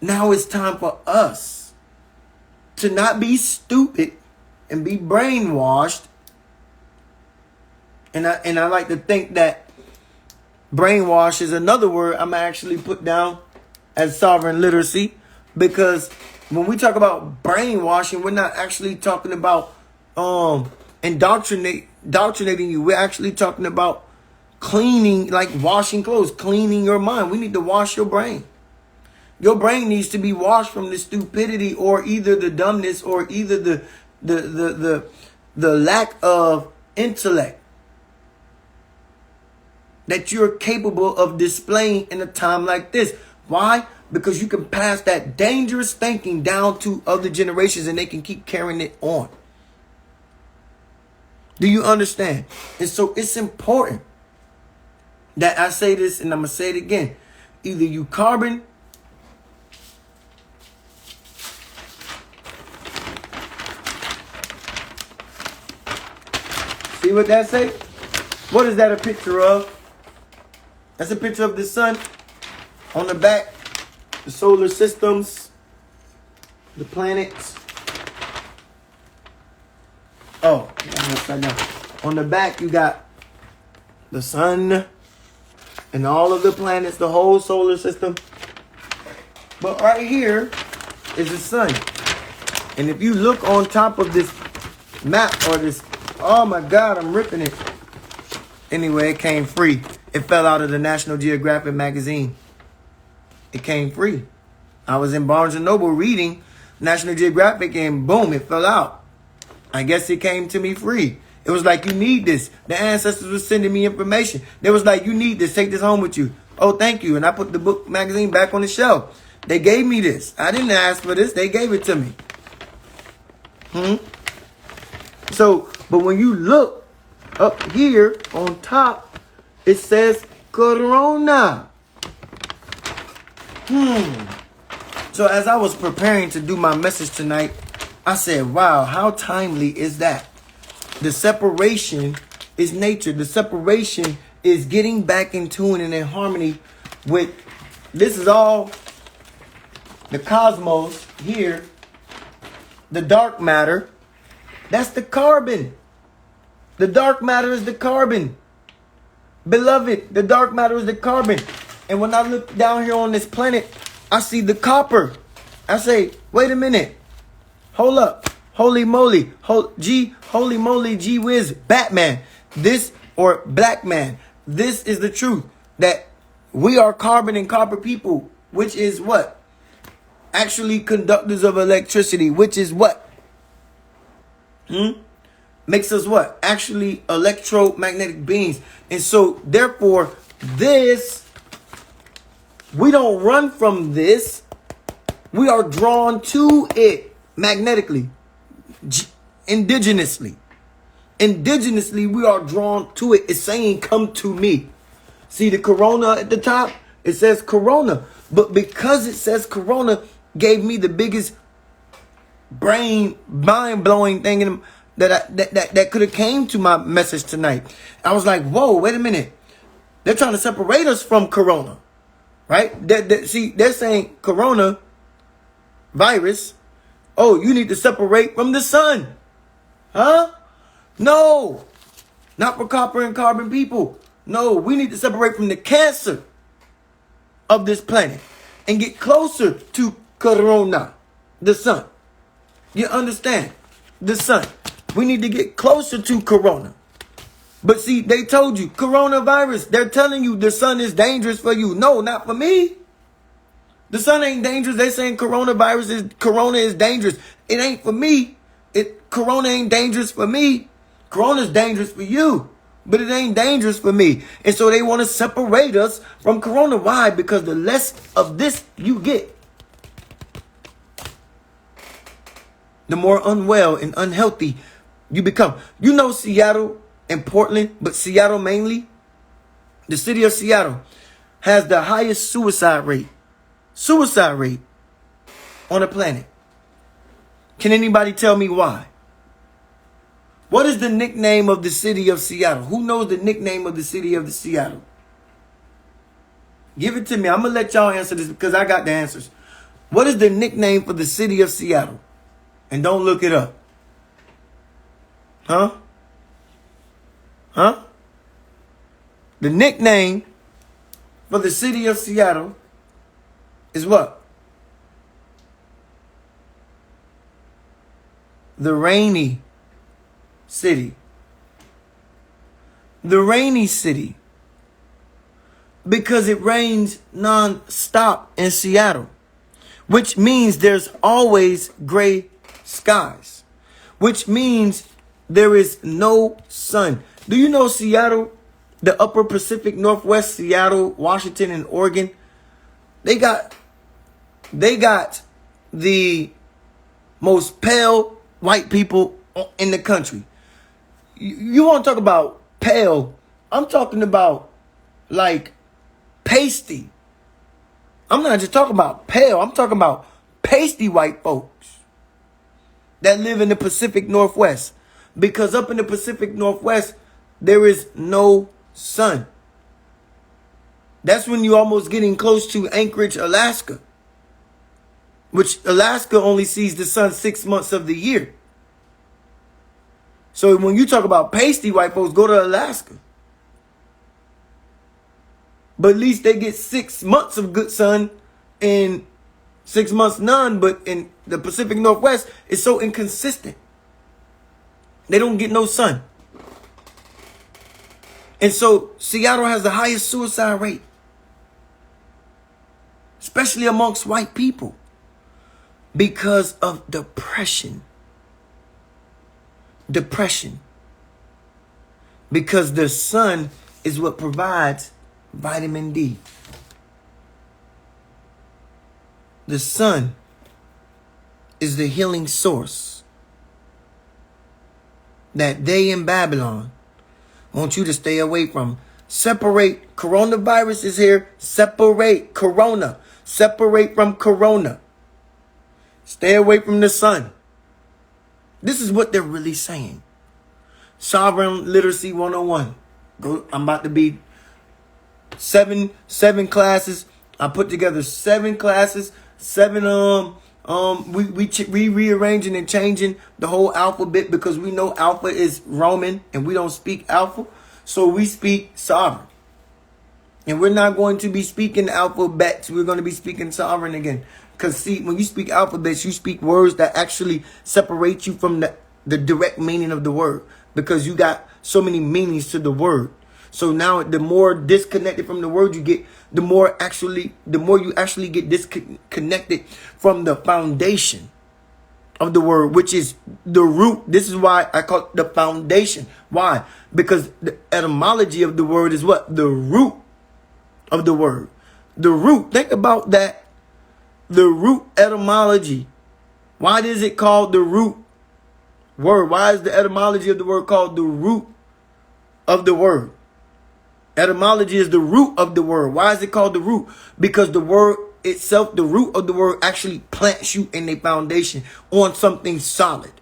Speaker 1: Now it's time for us to not be stupid and be brainwashed. And I like to think that brainwash is another word I'm actually put down as sovereign literacy, because when we talk about brainwashing, we're not actually talking about indoctrinating you. We're actually talking about cleaning, like washing clothes, cleaning your mind. We need to wash your brain. Your brain needs to be washed from the stupidity, or either the dumbness, or either the lack of intellect that you're capable of displaying in a time like this. Why? Because you can pass that dangerous thinking down to other generations and they can keep carrying it on. Do you understand? And so it's important that I say this, and I'm going to say it again. Either you carbon see what that say? What is that a picture of? That's a picture of the sun. On the back, the solar systems, the planets. Oh, upside down. On the back, you got the sun and all of the planets, the whole solar system. But right here is the sun. And if you look on top of this map, or this, oh my God, I'm ripping it. Anyway, it came free. It fell out of the National Geographic magazine. It came free. I was in Barnes & Noble reading National Geographic, and boom, it fell out. I guess it came to me free. It was like, you need this. The ancestors were sending me information. They was like, you need this. Take this home with you. Oh, thank you. And I put the book magazine back on the shelf. They gave me this. I didn't ask for this. They gave it to me. So, but when you look up here on top, it says Corona. So as I was preparing to do my message tonight, I said, wow, how timely is that? The separation is nature. The separation is getting back in tune and in harmony with, this is all the cosmos here. The dark matter, that's the carbon. The dark matter is the carbon. Beloved, the dark matter is the carbon. And when I look down here on this planet, I see the copper. I say, wait a minute. Hold up. Holy moly. Holy moly, gee whiz, Batman. This, or black man. This is the truth. That we are carbon and copper people. Which is what? Actually conductors of electricity. Which is what? Makes us what? Actually electromagnetic beings. And so, therefore, this, we don't run from this. We are drawn to it magnetically. Indigenously. Indigenously, we are drawn to it. It's saying, come to me. See the corona at the top? It says corona. But because it says corona, gave me the biggest mind-blowing thing in that could have came to my message tonight. I was like, whoa, wait a minute. They're trying to separate us from corona. Right? See, they're saying corona virus. Oh, you need to separate from the sun. Huh? No. Not for copper and carbon people. No, we need to separate from the cancer of this planet and get closer to corona, the sun. You understand? The sun. We need to get closer to corona. But see, they told you, coronavirus, they're telling you the sun is dangerous for you. No, not for me. The sun ain't dangerous. They're saying corona is dangerous. It ain't for me. Corona ain't dangerous for me. Corona's dangerous for you. But it ain't dangerous for me. And so they want to separate us from corona. Why? Because the less of this you get, the more unwell and unhealthy you become. You know Seattle and Portland, but Seattle mainly, the city of Seattle has the highest suicide rate on the planet. Can anybody tell me why? What is the nickname of the city of Seattle? Who knows the nickname of the city of Seattle? Give it to me. I'm going to let y'all answer this because I got the answers. What is the nickname for the city of Seattle? And don't look it up. Huh? The nickname for the city of Seattle is what? The rainy city. The rainy city. Because it rains non-stop in Seattle. Which means there's always gray skies. Which means there is no sun. Do you know Seattle, the upper Pacific Northwest, Seattle, Washington, and Oregon, they got the most pale white people in the country. You want to talk about pale? I'm talking about like pasty. I'm not just talking about pale. I'm talking about pasty white folks that live in the Pacific Northwest. Because up in the Pacific Northwest, there is no sun. That's when you're almost getting close to Anchorage, Alaska. Which Alaska only sees the sun 6 months of the year. So when you talk about pasty white folks, go to Alaska. But at least they get 6 months of good sun and 6 months none. But in the Pacific Northwest, it's so inconsistent. They don't get no sun. And so Seattle has the highest suicide rate. Especially amongst white people. Because of depression. Depression. Because the sun is what provides vitamin D. The sun is the healing source that they in Babylon want you to stay away from. Separate. Coronavirus is here. Separate corona. Separate from corona. Stay away from the sun. This is what they're really saying. Sovereign Literacy 101. I'm about to be seven classes. I put together 7 classes, 7 we rearranging and changing the whole alphabet because we know alpha is Roman and we don't speak alpha. So we speak sovereign. And we're not going to be speaking alphabets. We're going to be speaking sovereign again. Because see, when you speak alphabets, you speak words that actually separate you from the direct meaning of the word. Because you got so many meanings to the word. So now the more disconnected from the word you get, the more you actually get disconnected from the foundation of the word, which is the root. This is why I call it the foundation. Why? Because the etymology of the word is what? The root of the word. The root. Think about that. The root etymology. Why is it called the root word? Why is the etymology of the word called the root of the word? Etymology is the root of the word. Why is it called the root? Because the word itself, the root of the word actually plants you in a foundation on something solid.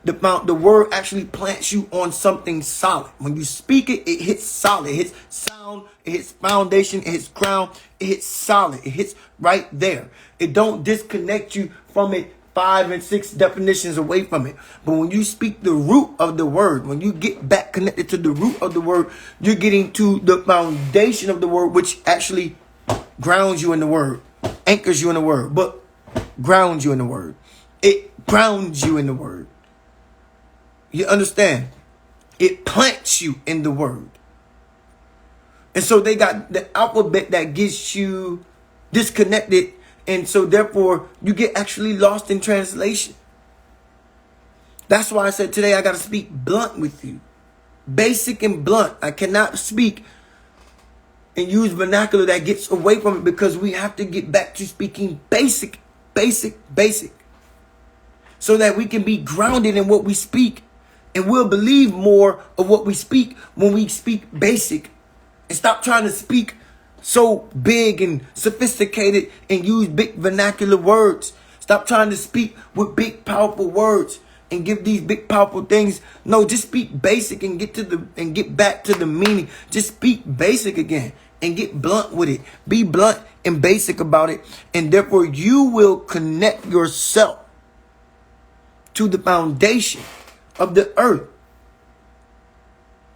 Speaker 1: The word actually plants you on something solid. When you speak it, it hits solid. It hits sound. It hits foundation. It hits ground. It hits solid. It hits right there. It don't disconnect you from it 5 and 6 definitions away from it. But when you speak the root of the word, when you get back connected to the root of the word, you're getting to the foundation of the word, which actually grounds you in the word, anchors you in the word, but grounds you in the word. It grounds you in the word. You understand? It plants you in the word. And so they got the alphabet that gets you disconnected. And so therefore you get actually lost in translation. That's why I said today I got to speak blunt with you. Basic and blunt. I cannot speak and use vernacular that gets away from it because we have to get back to speaking basic. So that we can be grounded in what we speak. And we'll believe more of what we speak when we speak basic. And stop trying to speak so big and sophisticated and use big vernacular words. Stop trying to speak with big powerful words and give these big powerful things. No, just speak basic and get back to the meaning. Just speak basic again and get blunt with it. Be blunt and basic about it. And therefore you will connect yourself to the foundation of the earth.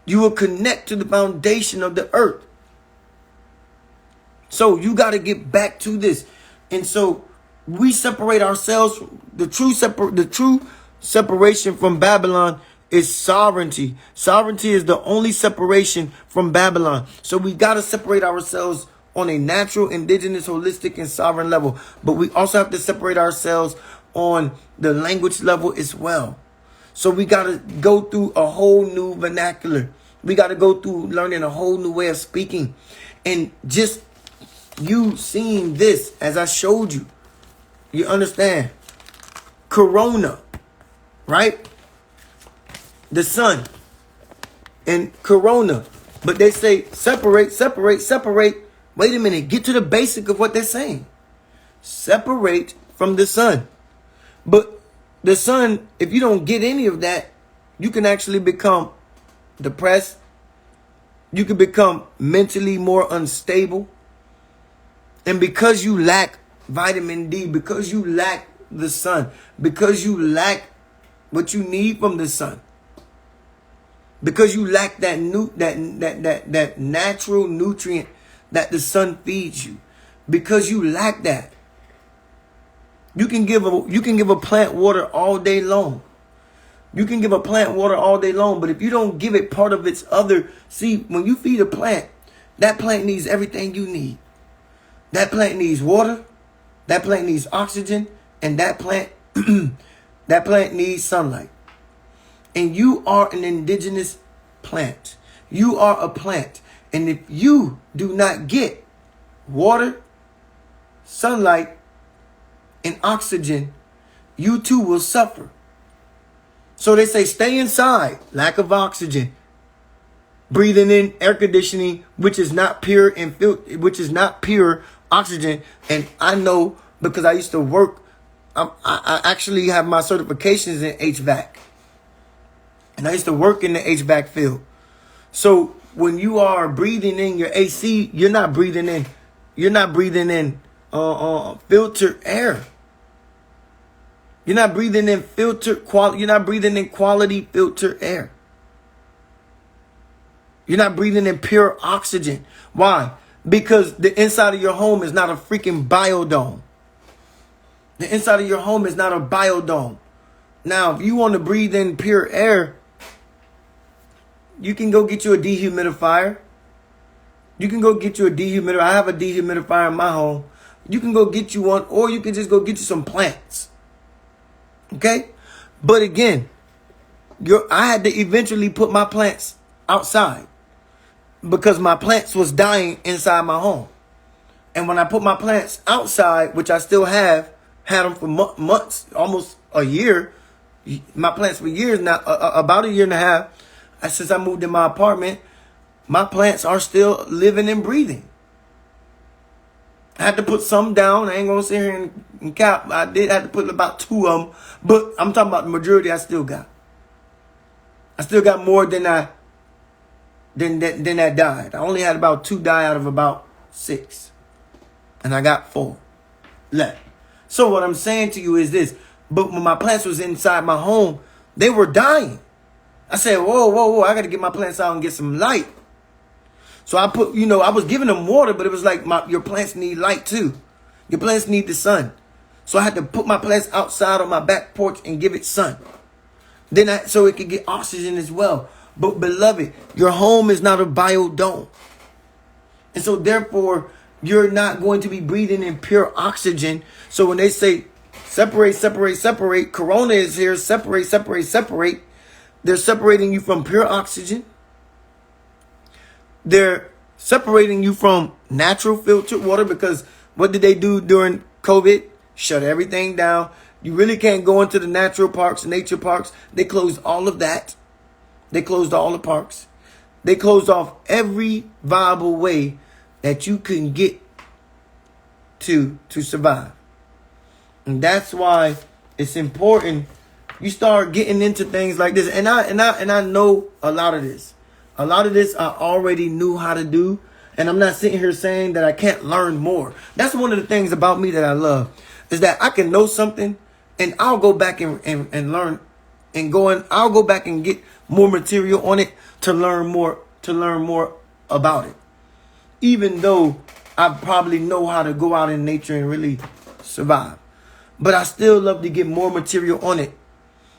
Speaker 1: You will connect to the foundation of the earth. So you got to get back to this. And so we separate ourselves from the true separation from Babylon is sovereignty. Sovereignty is the only separation from Babylon. So we got to separate ourselves on a natural, indigenous, holistic, and sovereign level. But we also have to separate ourselves on the language level as well. So we got to go through a whole new vernacular. We got to go through learning a whole new way of speaking. And just you seeing this as I showed you, you understand. Corona, right? The sun and corona. But they say separate. Wait a minute. Get to the basic of what they're saying. Separate from the sun. But the sun, if you don't get any of that, you can actually become depressed. You can become mentally more unstable. And because you lack vitamin D, because you lack the sun, because you lack what you need from the sun, because you lack that natural nutrient that the sun feeds you, because you lack that, you can give a plant water all day long. You can give a plant water all day long, but if you don't give it part of its other, see, when you feed a plant, that plant needs everything you need. That plant needs water, that plant needs oxygen, and that plant needs sunlight. And you are an indigenous plant. You are a plant. And if you do not get water, sunlight, and oxygen, you too will suffer. So they say stay inside, lack of oxygen, breathing in air conditioning, which is not pure which is not pure oxygen. And I know because I used to work, I actually have my certifications in HVAC. And I used to work in the HVAC field. So when you are breathing in your AC, you're not breathing in filtered air. You're not breathing in quality filtered air. You're not breathing in pure oxygen. Why? Because the inside of your home is not a freaking biodome. The inside of your home is not a biodome. Now, if you want to breathe in pure air, you can go get you a dehumidifier. I have a dehumidifier in my home. You can go get you one, or you can just go get you some plants. Okay? But again, I had to eventually put my plants outside because my plants was dying inside my home. And when I put my plants outside, which I still had them for months, almost a year, my plants for years now, about a year and a half, since I moved in my apartment, my plants are still living and breathing. I had to put some down. I ain't going to sit here and cap. I did have to put about 2 of them. But I'm talking about the majority I still got. I still got more than that died. I only had about 2 die out of about 6. And I got 4 left. So what I'm saying to you is this. But when my plants was inside my home, they were dying. I said, whoa, I got to get my plants out and get some light. So I put, I was giving them water, but it was like your plants need light too. Your plants need the sun. So I had to put my plants outside on my back porch and give it sun. So it could get oxygen as well. But beloved, your home is not a biodome. And so therefore, you're not going to be breathing in pure oxygen. So when they say separate, Corona is here, separate. They're separating you from pure oxygen. They're separating you from natural filtered water, because what did they do during COVID? Shut everything down. You really can't go into the natural parks, nature parks. They closed all of that. They closed all the parks. They closed off every viable way that you can get to survive. And that's why it's important you start getting into things like this. And I know a lot of this. A lot of this I already knew how to do. And I'm not sitting here saying that I can't learn more. That's one of the things about me that I love, is that I can know something and I'll go back and learn I'll go back and get more material on it to learn more about it. Even though I probably know how to go out in nature and really survive. But I still love to get more material on it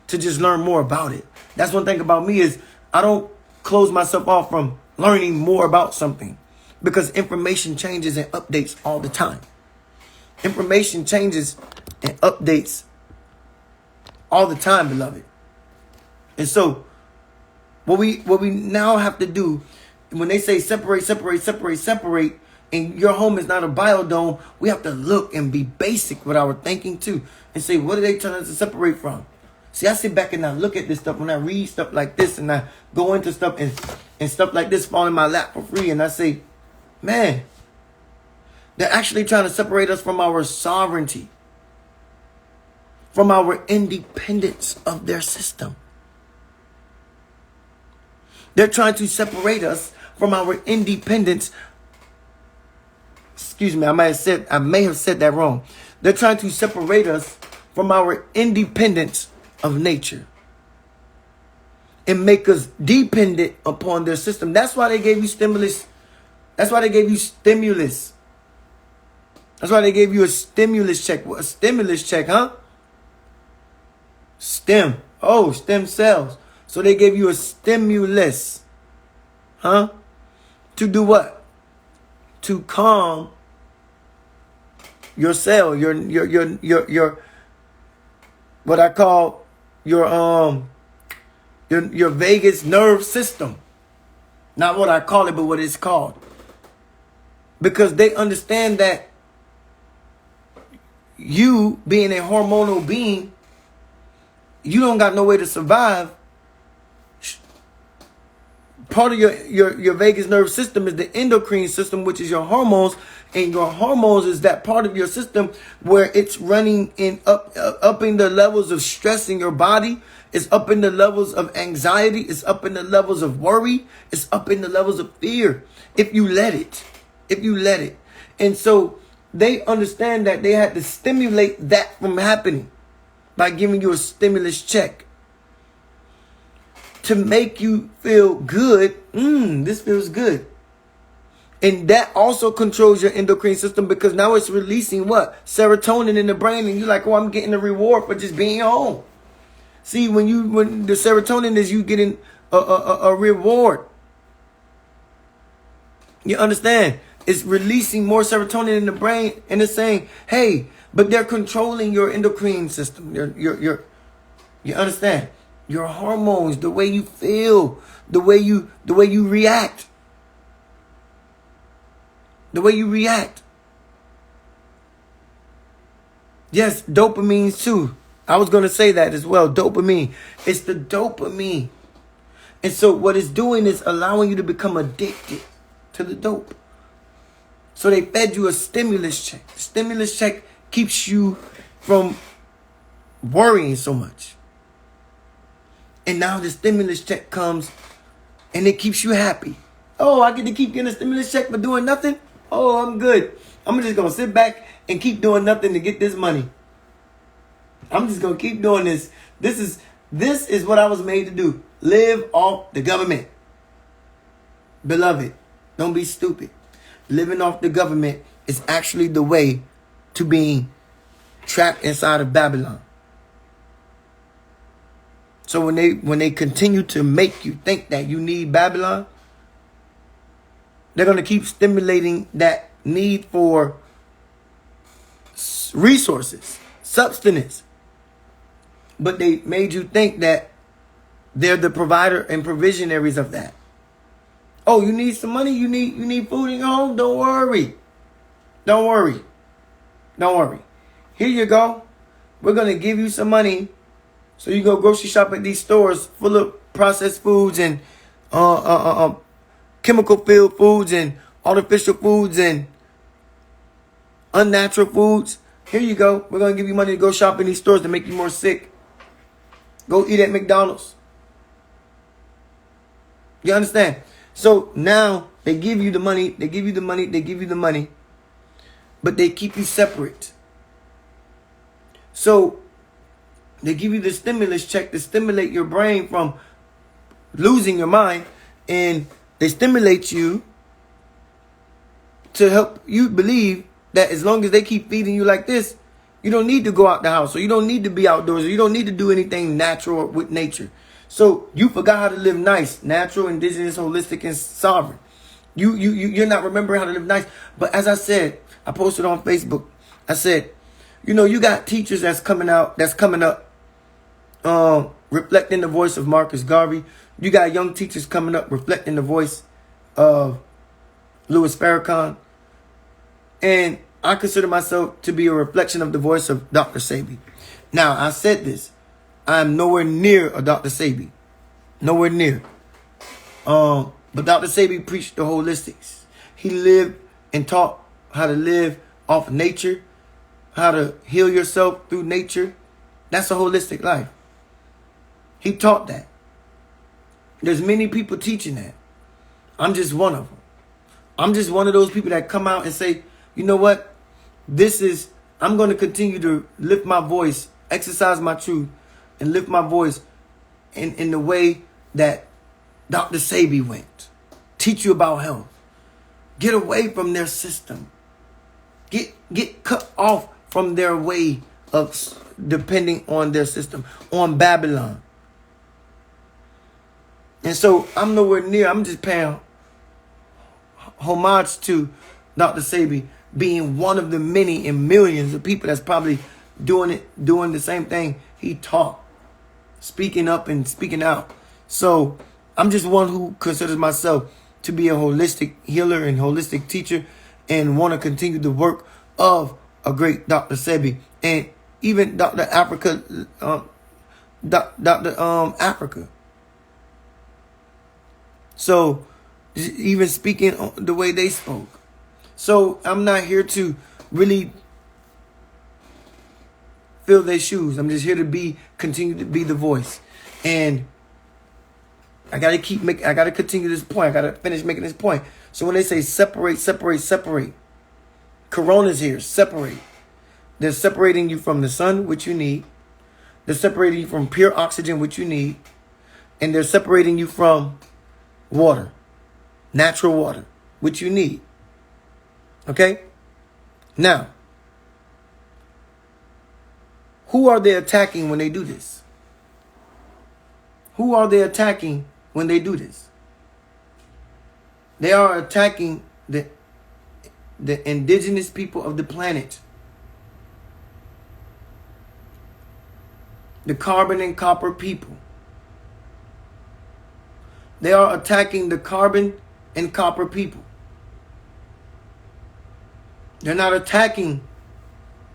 Speaker 1: to just learn more about it. That's one thing about me, is I don't close myself off from learning more about something, because information changes and updates all the time. Information changes and updates all the time, beloved. And so what we now have to do, when they say separate, and your home is not a biodome, we have to look and be basic with our thinking too, and say, what are they trying us to separate from? See, I sit back and I look at this stuff when I read stuff like this, and I go into stuff and stuff like this fall in my lap for free, and I say, man, they're actually trying to separate us from our sovereignty, from our independence of their system. They're trying to separate us from our independence. Excuse me, I may have said that wrong. They're trying to separate us from our independence of nature and make us dependent upon their system. That's why they gave you stimulus. That's why they gave you stimulus. That's why they gave you a stimulus check. A stimulus check, huh? Stem cells. So they gave you a stimulus, huh? To do what? To calm your cell, your what I call your vagus nerve system. Not what I call it, but what it's called. Because they understand that you being a hormonal being, you don't got no way to survive. Part of your vagus nerve system is the endocrine system, which is your hormones. And your hormones is that part of your system where it's running in upping the levels of stress in your body It's up in the levels of anxiety. It's up in the levels of worry. It's up in the levels of fear. If you let it. If you let it. And so they understand that they had to stimulate that from happening by giving you a stimulus check to make you feel good. This feels good. And that also controls your endocrine system, because now it's releasing what? Serotonin in the brain. And you're like, oh, I'm getting a reward for just being home. See, when the serotonin is you getting a reward. You understand? It's releasing more serotonin in the brain, and it's saying, hey, but they're controlling your endocrine system. You understand? Your hormones, the way you feel, the way you react. The way you react. Yes, dopamine too. I was going to say that as well. Dopamine. It's the dopamine. And so what it's doing is allowing you to become addicted to the dope. So they fed you a stimulus check. The stimulus check keeps you from worrying so much. And now the stimulus check comes and it keeps you happy. Oh, I get to keep getting a stimulus check for doing nothing? Oh, I'm good. I'm just going to sit back and keep doing nothing to get this money. I'm just going to keep doing this. This is what I was made to do. Live off the government. Beloved, don't be stupid. Living off the government is actually the way to being trapped inside of Babylon. So when they continue to make you think that you need Babylon, they're going to keep stimulating that need for resources, substance. But they made you think that they're the provider and provisionaries of that. Oh, you need some money? You need food in your home? Don't worry. Don't worry. Don't worry. Here you go. We're going to give you some money so you go grocery shop at these stores full of processed foods and chemical filled foods and artificial foods and unnatural foods. Here you go. We're going to give you money to go shop in these stores to make you more sick. Go eat at McDonald's. You understand? So now they give you the money. They give you the money. They give you the money. But they keep you separate. So they give you the stimulus check to stimulate your brain from losing your mind. And they stimulate you to help you believe that as long as they keep feeding you like this, you don't need to go out the house, or you don't need to be outdoors, or you don't need to do anything natural with nature. So you forgot how to live nice, natural, indigenous, holistic, and sovereign. You're not remembering how to live nice. But as I said, I posted on Facebook, I said, you got teachers that's coming up, reflecting the voice of Marcus Garvey. You got young teachers coming up, reflecting the voice of Louis Farrakhan. And I consider myself to be a reflection of the voice of Dr. Sebi. Now, I said this. I am nowhere near a Dr. Sebi. Nowhere near. But Dr. Sebi preached the holistics. He lived and taught how to live off nature, how to heal yourself through nature. That's a holistic life. He taught that. There's many people teaching that. I'm just one of them. I'm just one of those people that come out and say, you know what? I'm going to continue to lift my voice, exercise my truth, and lift my voice in the way that Dr. Sebi went. Teach you about health. Get away from their system. Get cut off from their way of depending on their system, on Babylon. And so I'm nowhere near. I'm just paying homage to Dr. Sebi, being one of the many and millions of people that's probably doing the same thing he taught, speaking up and speaking out. So I'm just one who considers myself to be a holistic healer and holistic teacher, and want to continue the work of a great Dr. Sebi, and even Dr. Africa, Africa. So even speaking the way they spoke. So I'm not here to really fill their shoes. I'm just here to continue to be the voice. And I gotta continue this point. I gotta finish making this point. So when they say separate, separate, separate, Corona's here, separate. They're separating you from the sun, which you need. They're separating you from pure oxygen, which you need. And they're separating you from water, natural water, which you need. Okay? Now, who are they attacking when they do this? Who are they attacking when they do this? They are attacking the indigenous people of the planet. The carbon and copper people. They are attacking the carbon and copper people. They're not attacking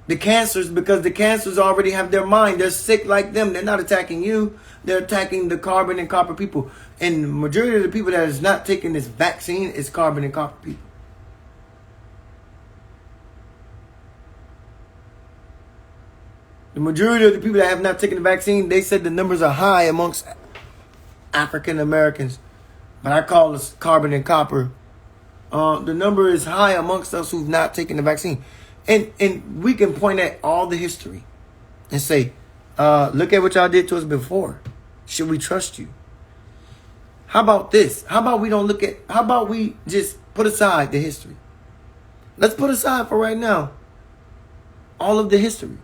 Speaker 1: the cancers because the cancers already have their mind. They're sick like them. They're not attacking you. They're attacking the carbon and copper people. And the majority of the people that is not taking this vaccine is carbon and copper people. The majority of the people that have not taken the vaccine, they said the numbers are high amongst African Americans. But I call this carbon and copper. The number is high amongst us who've not taken the vaccine. And we can point at all the history and say, look at what y'all did to us before. Should we trust you? How about this? How about we just put aside the history? Let's put aside for right now all of the history.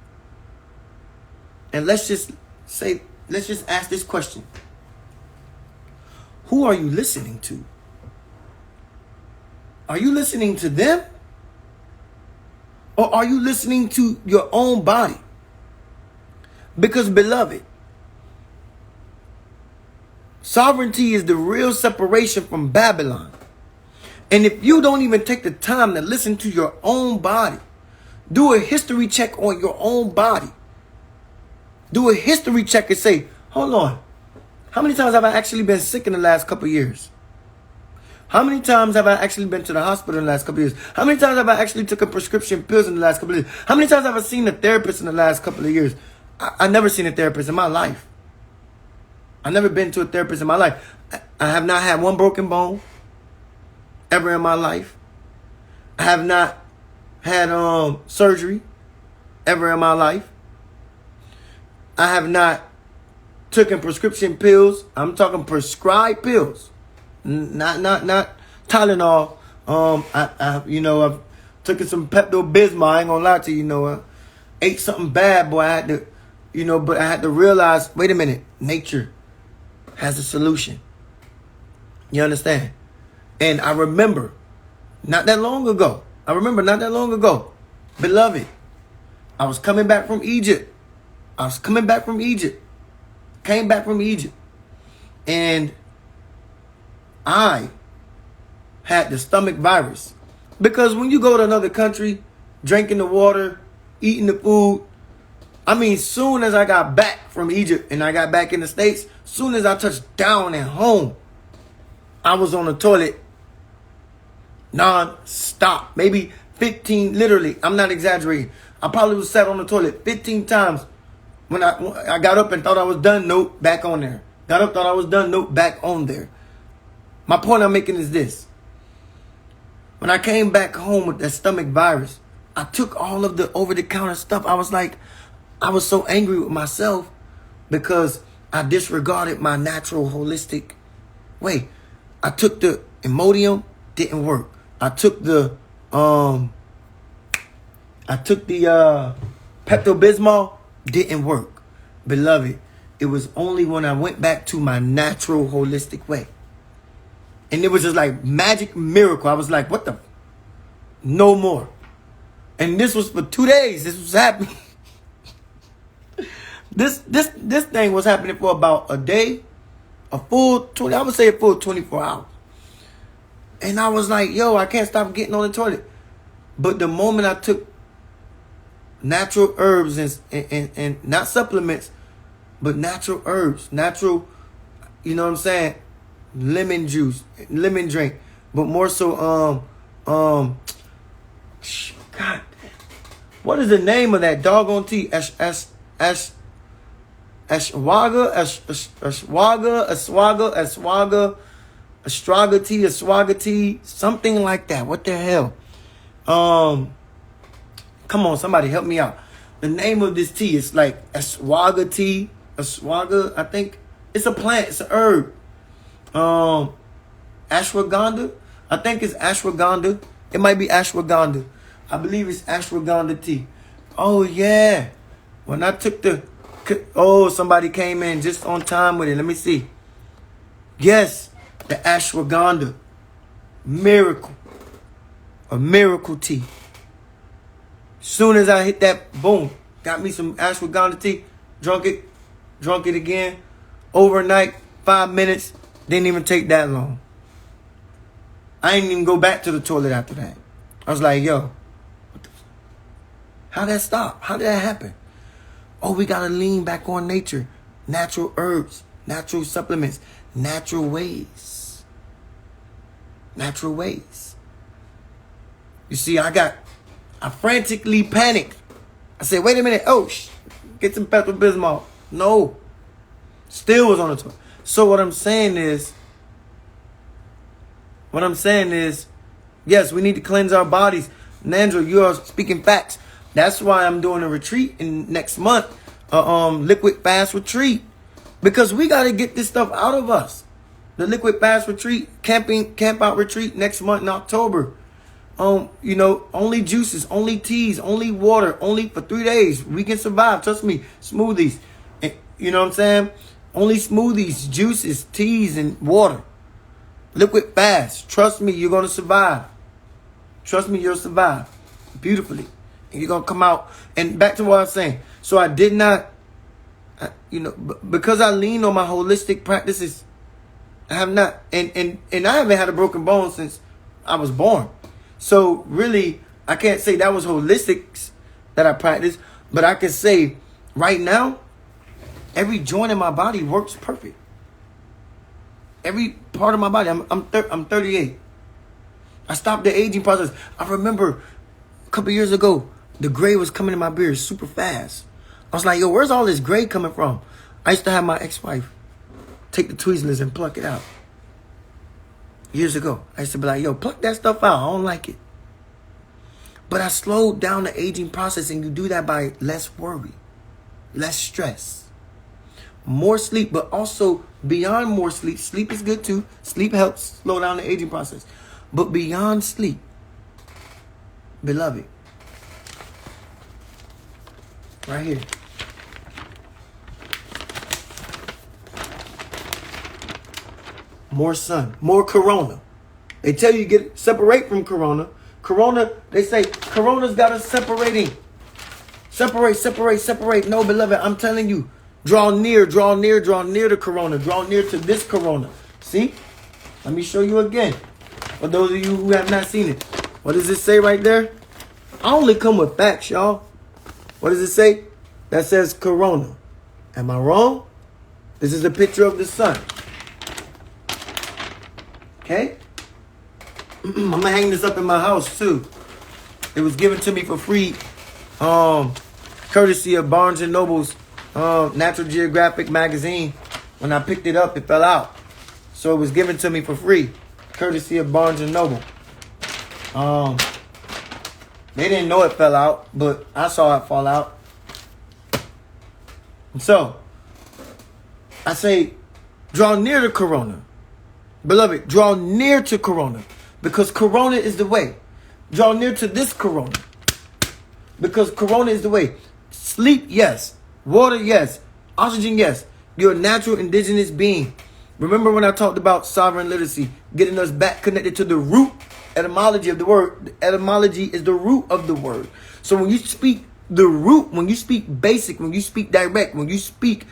Speaker 1: And let's just ask this question. Who are you listening to? Are you listening to them? Or are you listening to your own body? Because, beloved, sovereignty is the real separation from Babylon. And if you don't even take the time to listen to your own body, do a history check on your own body. Do a history check and say, hold on. How many times have I actually been sick in the last couple of years? How many times have I actually been to the hospital in the last couple of years? How many times have I actually taken prescription pills in the last couple of years? How many times have I seen a therapist in the last couple of years? I never seen a therapist in my life. I never been to a therapist in my life. I have not had one broken bone ever in my life. I have not had surgery ever in my life. I have not taken prescription pills. I'm talking prescribed pills. Not Tylenol. I've taken some Pepto-Bismol. I ain't gonna lie to you. I ate something bad, boy. I had to, but I had to realize, wait a minute, nature has a solution. You understand? And I remember not that long ago, beloved, I was coming back from Egypt. Came back from Egypt. And I had the stomach virus. Because when you go to another country, drinking the water, eating the food, soon as I got back from Egypt and I got back in the States, soon as I touched down at home, I was on the toilet non-stop. Maybe 15, literally, I'm not exaggerating. I probably was sat on the toilet 15 times. When I got up and thought I was done, nope, back on there. Got up, thought I was done, nope, back on there. My point I'm making is this. When I came back home with that stomach virus, I took all of the over-the-counter stuff. I was so angry with myself because I disregarded my natural holistic way. I took the Imodium, didn't work. I took the Pepto-Bismol, didn't work. Beloved, it was only when I went back to my natural holistic way. And it was just like magic miracle. I was like, what the? No more. And this was for 2 days. This was happening. This thing was happening for about a day. A full 24 hours. And I was like, yo, I can't stop getting on the toilet. But the moment I took natural herbs and not supplements, but natural herbs, natural, lemon juice, lemon drink, but more so, God, what is the name of that doggone tea? Aswagati, something like that. What the hell? Come on, somebody help me out. The name of this tea is like aswagati, aswaga. I think it's a plant. It's an herb. Ashwagandha. I think it's ashwagandha. It might be ashwagandha. I believe it's ashwagandha tea. Oh yeah. When I took somebody came in just on time with it. Let me see. Yes, the ashwagandha. Miracle. A miracle tea. Soon as I hit that, boom, got me some ashwagandha tea, drunk it again. Overnight, 5 minutes, didn't even take that long. I didn't even go back to the toilet after that. I was like, yo, how did that stop? How did that happen? Oh, we got to lean back on nature. Natural herbs, natural supplements, natural ways. Natural ways. You see, I frantically panicked. I said, wait a minute. Oh, get some Pepto-Bismol. No. Still was on the toilet. So what I'm saying is, yes, we need to cleanse our bodies. Nandro, you are speaking facts. That's why I'm doing a retreat in next month, liquid fast retreat, because we got to get this stuff out of us. The liquid fast retreat, camp out retreat next month in October. Only juices, only teas, only water, only for 3 days. We can survive. Trust me. Smoothies. You know what I'm saying? Only smoothies, juices, teas, and water. Liquid fast. Trust me, you're going to survive. Trust me, you'll survive beautifully. And you're going to come out. And back to what I was saying. So I did not, because I lean on my holistic practices, I have not, and I haven't had a broken bone since I was born. So really, I can't say that was holistics that I practiced, but I can say right now, every joint in my body works perfect. Every part of my body. I'm 38. I stopped the aging process. I remember a couple years ago, the gray was coming in my beard super fast. I was like, yo, where's all this gray coming from? I used to have my ex-wife take the Twizzlers and pluck it out. Years ago, I used to be like, yo, pluck that stuff out. I don't like it. But I slowed down the aging process, and you do that by less worry, less stress, more sleep, but also beyond more sleep. Sleep is good too. Sleep helps slow down the aging process. But beyond sleep, beloved, right here. More sun, more corona. They tell you separate from corona. Corona, they say corona's got us separating. Separate. No, beloved, I'm telling you, draw near to corona. Draw near to this corona. See? Let me show you again. For those of you who have not seen it. What does it say right there? I only come with facts, y'all. What does it say? That says corona. Am I wrong? This is a picture of the sun. Okay? I'm going to hang this up in my house, too. It was given to me for free, courtesy of Barnes & Noble's Natural Geographic magazine. When I picked it up, it fell out. So it was given to me for free, courtesy of Barnes & Noble. They didn't know it fell out, but I saw it fall out. And so, I say, draw near to corona. Beloved, draw near to corona, because corona is the way. Draw near to this corona, because corona is the way. Sleep, yes. Water, yes. Oxygen, yes. You're a natural indigenous being. Remember when I talked about sovereign literacy, getting us back connected to the root etymology of the word. The etymology is the root of the word. So when you speak the root, when you speak basic, when you speak direct, when you speak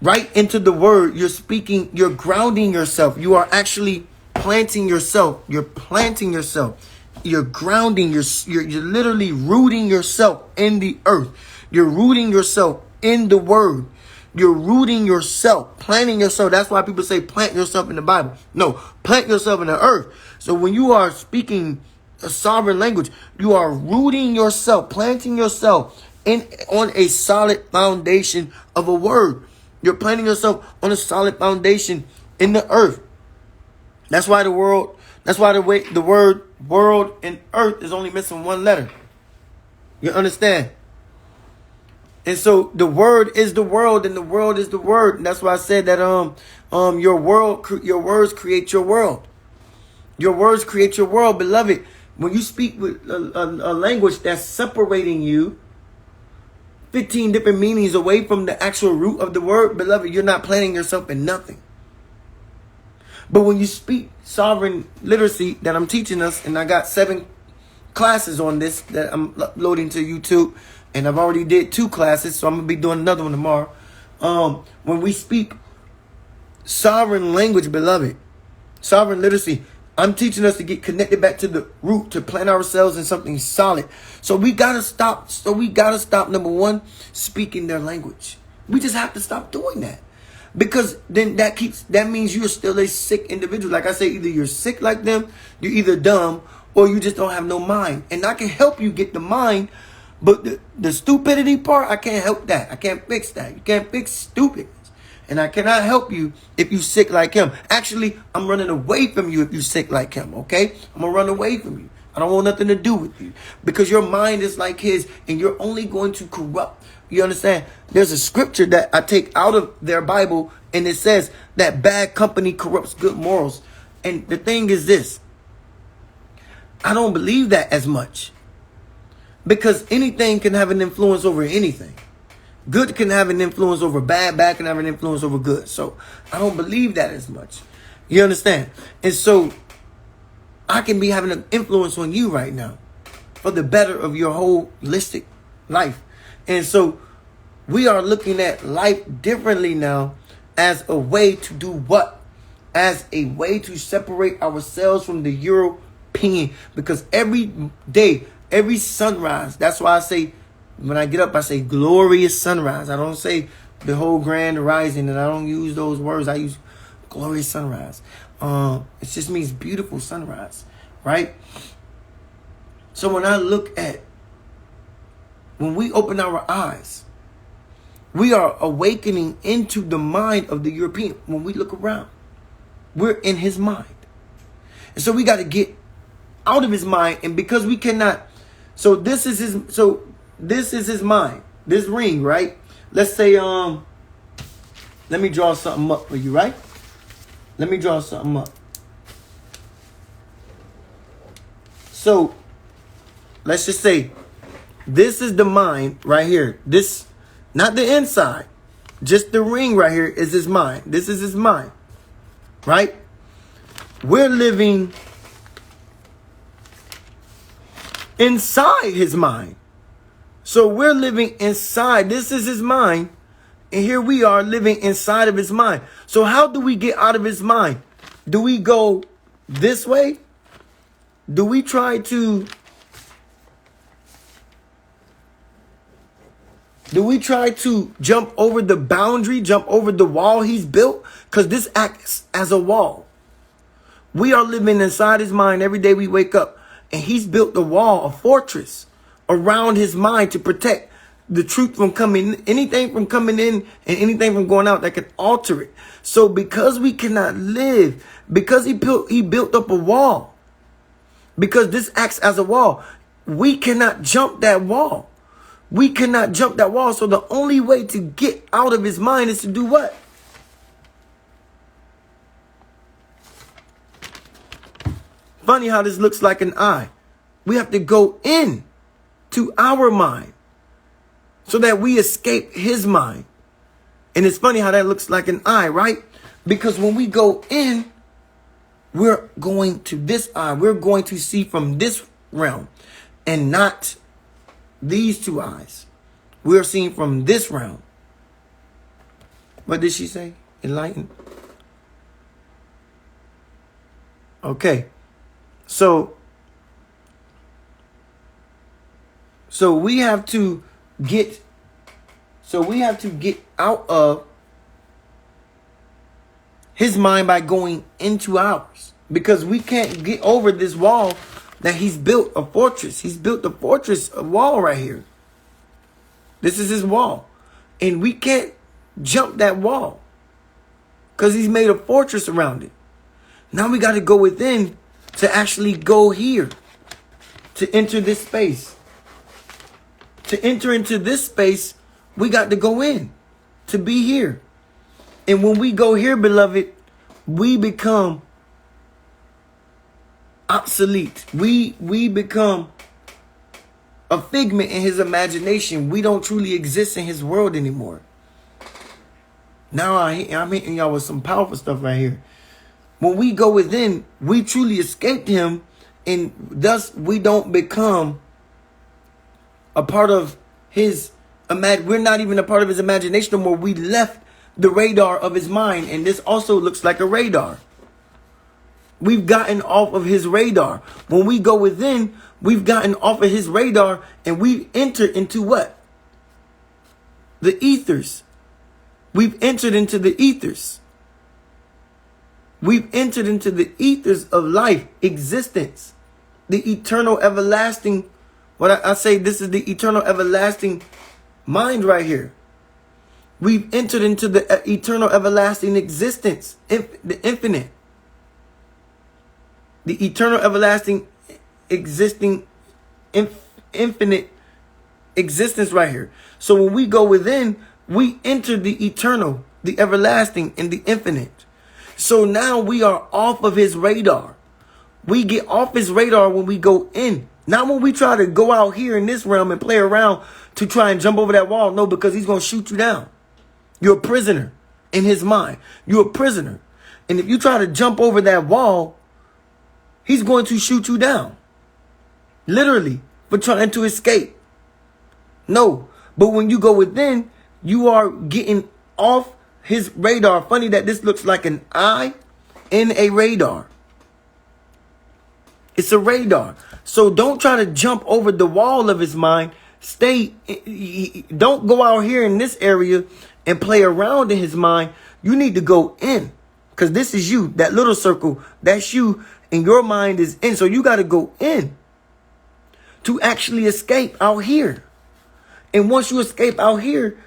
Speaker 1: right into the word, you're grounding yourself. You are actually planting yourself. You're planting yourself. You're grounding. You're literally rooting yourself in the earth. You're rooting yourself in the word. You're rooting yourself, planting yourself. That's why people say plant yourself in the Bible. No, plant yourself in the earth. So when you are speaking a sovereign language, you are rooting yourself, planting yourself on a solid foundation of a word. You're planting yourself on a solid foundation in the earth. That's why the word world and earth is only missing one letter. You understand? And so the word is the world and the world is the word. And that's why I said that your words create your world. Your words create your world, beloved. When you speak with a language that's separating you 15 different meanings away from the actual root of the word, beloved, you're not planting yourself in nothing. But when you speak sovereign literacy that I'm teaching us, and I got 7 classes on this that I'm uploading to YouTube, and I've already did 2 classes, so I'm going to be doing another one tomorrow. When we speak sovereign language, beloved, sovereign literacy, I'm teaching us to get connected back to the root, to plant ourselves in something solid. So we gotta stop. Number 1, speaking their language. We just have to stop doing that, because then that means you're still a sick individual. Like I say, either you're sick like them, you're either dumb, or you just don't have no mind. And I can help you get the mind, but the stupidity part, I can't help that. I can't fix that. You can't fix stupid. And I cannot help you if you sick like him. Actually, I'm running away from you if you sick like him, okay? I'm going to run away from you. I don't want nothing to do with you, because your mind is like his, and you're only going to corrupt. You understand? There's a scripture that I take out of their Bible, and it says that bad company corrupts good morals. And the thing is this. I don't believe that as much, because anything can have an influence over anything. Good can have an influence over bad. Bad can have an influence over good. So I don't believe that as much. You understand? And so I can be having an influence on you right now for the better of your holistic life. And so we are looking at life differently now, as a way to do what? As a way to separate ourselves from the European. Because every day, every sunrise, that's why I say, when I get up, I say glorious sunrise. I don't say the whole grand rising, and I don't use those words. I use glorious sunrise. It just means beautiful sunrise, right? So when I look at, when we open our eyes, we are awakening into the mind of the European. When we look around, we're in his mind. And so we got to get out of his mind. And because we cannot, this is his mind. This ring, right? Let's say, let me draw something up for you, right? Let me draw something up. So, let's just say, this is the mind right here. This, not the inside. Just the ring right here is his mind. This is his mind, right? We're living inside his mind. So we're living inside. This is his mind. And here we are living inside of his mind. So how do we get out of his mind? Do we go this way? Do we try to jump over the boundary, jump over the wall he's built? Because this acts as a wall. We are living inside his mind every day we wake up. And he's built a wall, a fortress around his mind to protect the truth from coming, anything from coming in and anything from going out that can alter it. So because we cannot live, because he built up a wall, because this acts as a wall, we cannot jump that wall. We cannot jump that wall. So the only way to get out of his mind is to do what? Funny how this looks like an eye. We have to go in to our mind so that we escape his mind. And it's funny how that looks like an eye, right? Because when we go in, we're going to this eye. We're going to see from this realm and not these 2 eyes. We're seeing from this realm. What did she say? Enlightened. Okay. So we have to get out of his mind by going into ours, because we can't get over this wall that he's built, a fortress. He's built a fortress, a wall right here. This is his wall. And we can't jump that wall because he's made a fortress around it. Now we got to go within to actually go here, to enter this space. To enter into this space, we got to go in, to be here. And when we go here, beloved, we become obsolete. We become a figment in his imagination. We don't truly exist in his world anymore. Now I'm hitting y'all with some powerful stuff right here. When we go within, we truly escaped him, and thus we don't become a part of his we're not even a part of his imagination no more. We left the radar of his mind, and this also looks like a radar. We've gotten off of his radar. When we go within, we've gotten off of his radar, and we enter into what? The ethers. We've entered into the ethers. We've entered into the ethers of life, existence, the eternal, everlasting. What I say, this is the eternal, everlasting mind right here. We've entered into the eternal, everlasting existence, the infinite. The eternal, everlasting, existing, infinite existence right here. So when we go within, we enter the eternal, the everlasting, and the infinite. So now we are off of his radar. We get off his radar when we go in. Not when we try to go out here in this realm and play around to try and jump over that wall. No, because he's going to shoot you down. You're a prisoner in his mind. You're a prisoner. And if you try to jump over that wall, he's going to shoot you down. Literally, for trying to escape. No, but when you go within, you are getting off his radar. Funny that this looks like an eye in a radar. It's a radar. So don't try to jump over the wall of his mind. Don't go out here in this area and play around in his mind. You need to go in, because this is you. That little circle, that's you, and your mind is in. So you got to go in to actually escape out here. And once you escape out here,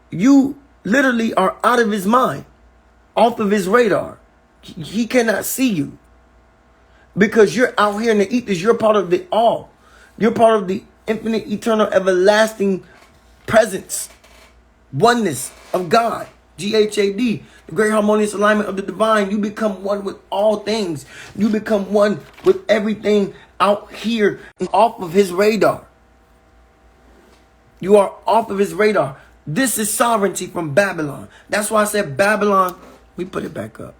Speaker 1: you literally are out of his mind, off of his radar. He cannot see you. Because you're out here in the ethers, you're part of the all. You're part of the infinite, eternal, everlasting presence, oneness of God. Ghad, the great harmonious alignment of the divine. You become one with all things. You become one with everything out here and off of his radar. You are off of his radar. This is sovereignty from Babylon. That's why I said Babylon. We put it back up.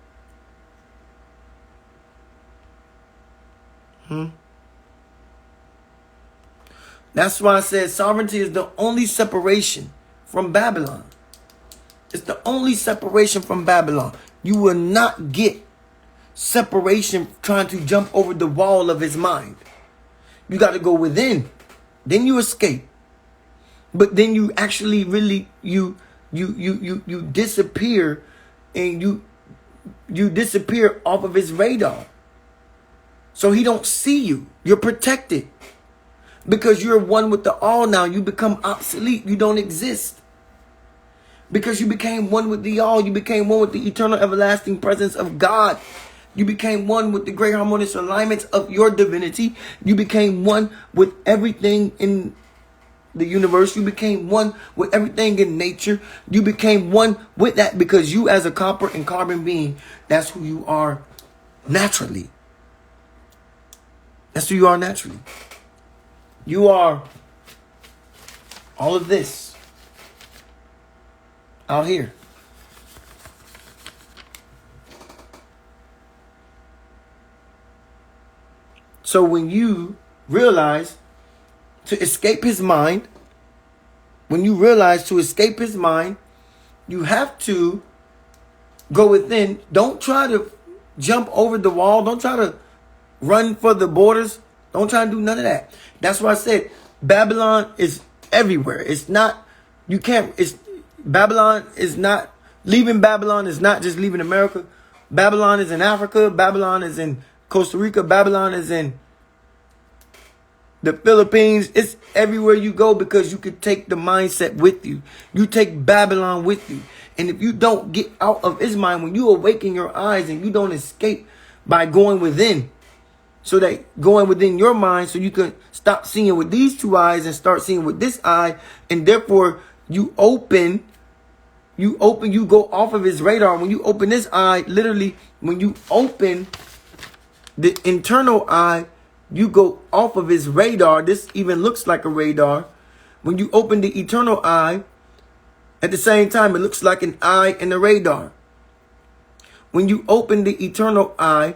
Speaker 1: That's why I said sovereignty is the only separation from Babylon. It's the only separation from Babylon. You will not get separation trying to jump over the wall of his mind. You got to go within. Then you escape. But then you actually really you disappear, and you disappear off of his radar. So he don't see you. You're protected. Because you're one with the all now. You become obsolete. You don't exist. Because you became one with the all. You became one with the eternal, everlasting presence of God. You became one with the great harmonious alignments of your divinity. You became one with everything in the universe. You became one with everything in nature. You became one with that because you, as a copper and carbon being, that's who you are naturally. That's who you are naturally. You are all of this out here. So when you realize to escape his mind, you have to go within. Don't try to jump over the wall. Don't try to run for the borders. Don't try to do none of that. That's why I said Babylon is everywhere. It's not, Babylon is not, leaving Babylon is not just leaving America. Babylon is in Africa. Babylon is in Costa Rica. Babylon is in The Philippines, it's everywhere you go because you can take the mindset with you. You take Babylon with you. And if you don't get out of his mind, when you awaken your eyes and you don't escape by going within, so that going within your mind so you can stop seeing with these two eyes and start seeing with this eye, and therefore you go off of his radar. When you open this eye, literally, when you open the internal eye, you go off of his radar. This even looks like a radar. When you open the eternal eye, at the same time, it looks like an eye and a radar. When you open the internal eye,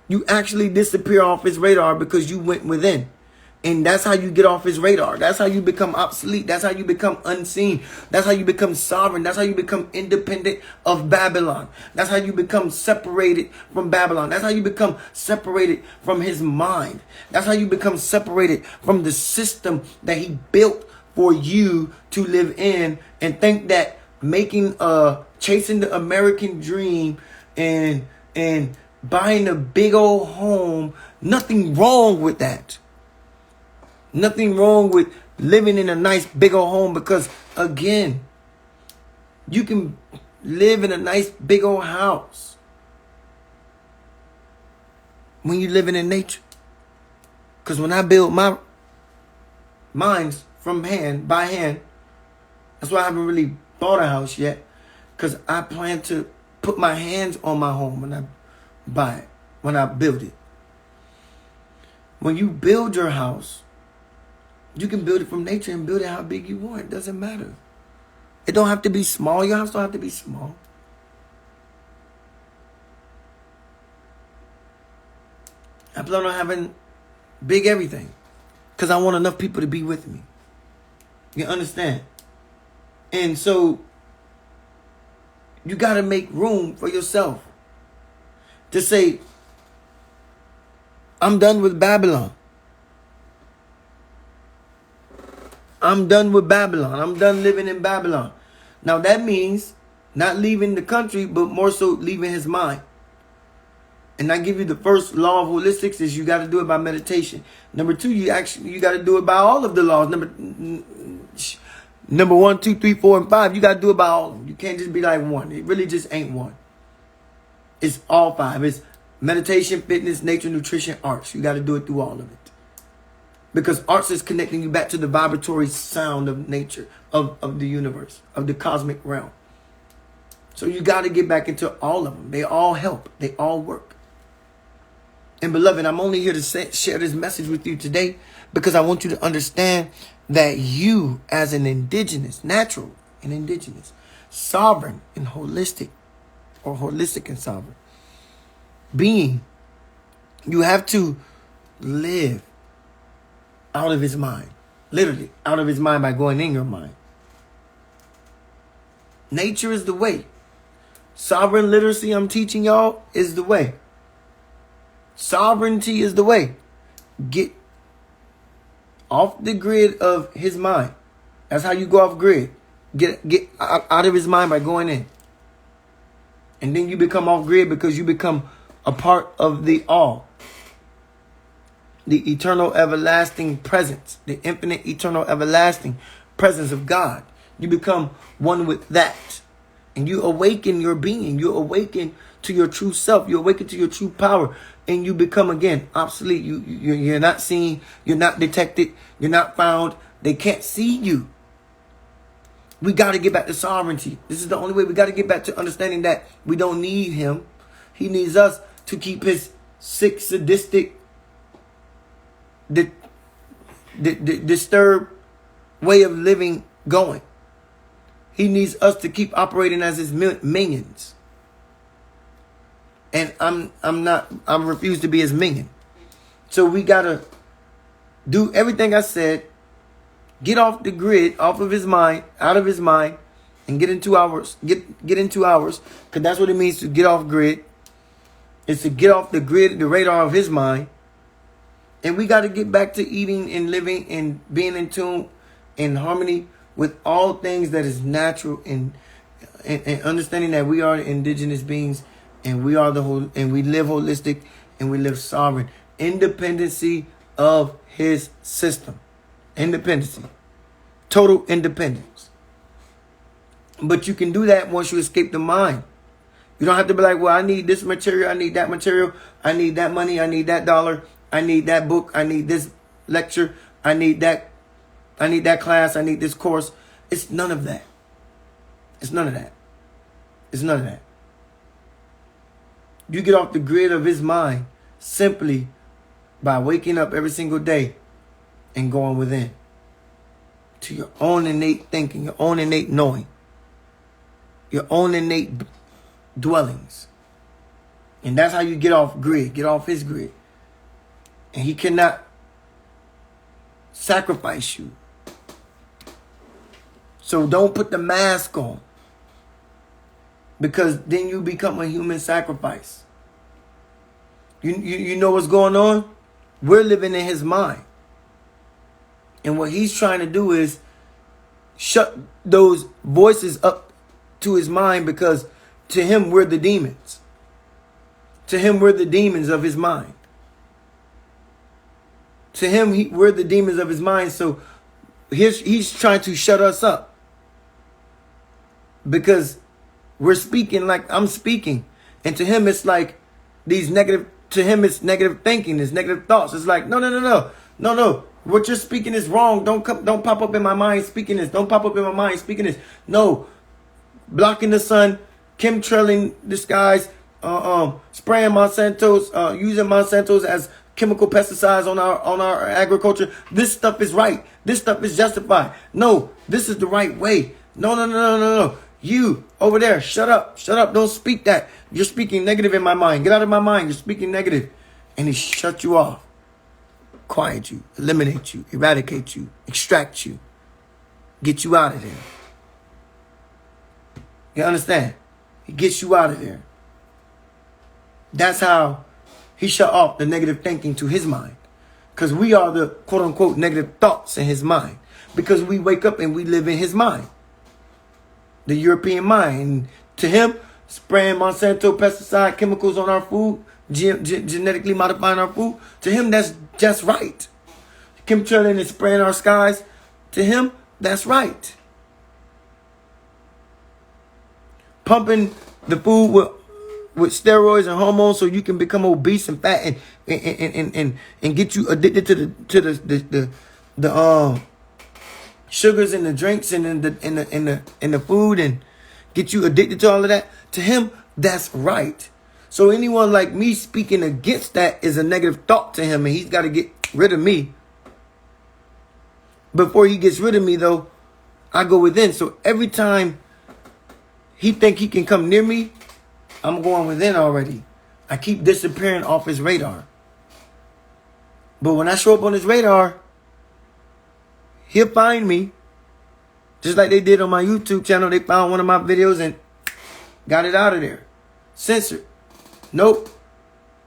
Speaker 1: you actually disappear off his radar because you went within. And that's how you get off his radar. That's how you become obsolete. That's how you become unseen. That's how you become sovereign. That's how you become independent of Babylon. That's how you become separated from Babylon. That's how you become separated from his mind. That's how you become separated from the system that he built for you to live in, and think that chasing the American dream and buying a big old home, nothing wrong with that. Nothing wrong with living in a nice big old home, because again, you can live in a nice big old house when you're living in nature. Because when I build my minds from hand by hand, that's why I haven't really bought a house yet, because I plan to put my hands on my home when I buy it, when I build it. When you build your house, you can build it from nature and build it how big you want. It doesn't matter. It don't have to be small. Your house don't have to be small. I plan on having big everything because I want enough people to be with me. You understand? And so you got to make room for yourself to say, I'm done with Babylon. I'm done with Babylon. I'm done living in Babylon. Now that means not leaving the country, but more so leaving his mind. And I give you the first law of holistics is you got to do it by meditation. Number two, you got to do it by all of the laws. Number 1, 2, 3, 4, and 5. You got to do it by all of them. You can't just be like one. It really just ain't one. It's all 5. It's meditation, fitness, nature, nutrition, arts. You got to do it through all of it. Because arts is connecting you back to the vibratory sound of nature, of the universe, of the cosmic realm. So you got to get back into all of them. They all help. They all work. And beloved, I'm only here to share this message with you today because I want you to understand that you, as an indigenous, natural and indigenous, sovereign and holistic, or holistic and sovereign being, you have to live out of his mind. Literally, out of his mind by going in your mind. Nature is the way. Sovereign literacy I'm teaching y'all is the way. Sovereignty is the way. Get off the grid of his mind. That's how you go off grid. Get out of his mind by going in. And then you become off grid because you become a part of the all. The eternal everlasting presence. The infinite eternal everlasting presence of God. You become one with that. And you awaken your being. You awaken to your true self. You awaken to your true power. And you become, again, obsolete. You're not seen. You're not detected. You're not found. They can't see you. We got to get back to sovereignty. This is the only way. We got to get back to understanding that we don't need him. He needs us to keep his sick, sadistic, disturbed way of living going. He needs us to keep operating as his minions. And I refuse to be his minion. So we gotta do everything I said. Get off the grid, off of his mind, out of his mind, and get into ours. Get into ours, because that's what it means to get off grid. It's to get off the grid, the radar of his mind. And we got to get back to eating and living and being in tune, in harmony with all things that is natural, and understanding that we are indigenous beings, and we are and we live holistic, and we live sovereign. Independency of his system. Independency. Total independence. But you can do that once you escape the mind. You don't have to be like, well, I need this material, I need that material, I need that money, I need that dollar, I need that book, I need this lecture, I need that class, I need this course. It's none of that. It's none of that. It's none of that. You get off the grid of his mind simply by waking up every single day and going within to your own innate thinking, your own innate knowing, your own innate dwellings. And that's how you get off grid, get off his grid. And he cannot sacrifice you. So don't put the mask on, because then you become a human sacrifice. You know what's going on? We're living in his mind. And what he's trying to do is shut those voices up to his mind, because to him, we're the demons. To him, we're the demons of his mind. To him, we're the demons of his mind. So he's trying to shut us up, because we're speaking like I'm speaking. And to him, it's like these negative, to him, it's negative thinking, it's negative thoughts. It's like, no. What you're speaking is wrong. Don't pop up in my mind speaking this. Don't pop up in my mind speaking this. No. Blocking the sun, chemtrailing the skies, spraying Monsantos, using Monsantos as chemical pesticides on our agriculture. This stuff is right. This stuff is justified. No, this is the right way. No. You over there, shut up. Don't speak that. You're speaking negative in my mind. Get out of my mind. You're speaking negative. And he shut you off. Quiet you, eliminate you, eradicate you, extract you, get you out of there. You understand? He gets you out of there. That's how he shut off the negative thinking to his mind. Because we are the quote unquote negative thoughts in his mind. Because we wake up and we live in his mind. The European mind. And to him, spraying Monsanto pesticide chemicals on our food, genetically modifying our food, to him, that's just right. Chemtrailing and spraying our skies, to him, that's right. Pumping the food with steroids and hormones so you can become obese and fat and get you addicted to the sugars in the drinks and in the food, and get you addicted to all of that. To him, that's right. So anyone like me speaking against that is a negative thought to him, and he's got to get rid of me. Before he gets rid of me, though, I go within. So every time he think he can come near me, I'm going within already. I keep disappearing off his radar. But when I show up on his radar, he'll find me. Just like they did on my YouTube channel. They found one of my videos and got it out of there. Censored. Nope.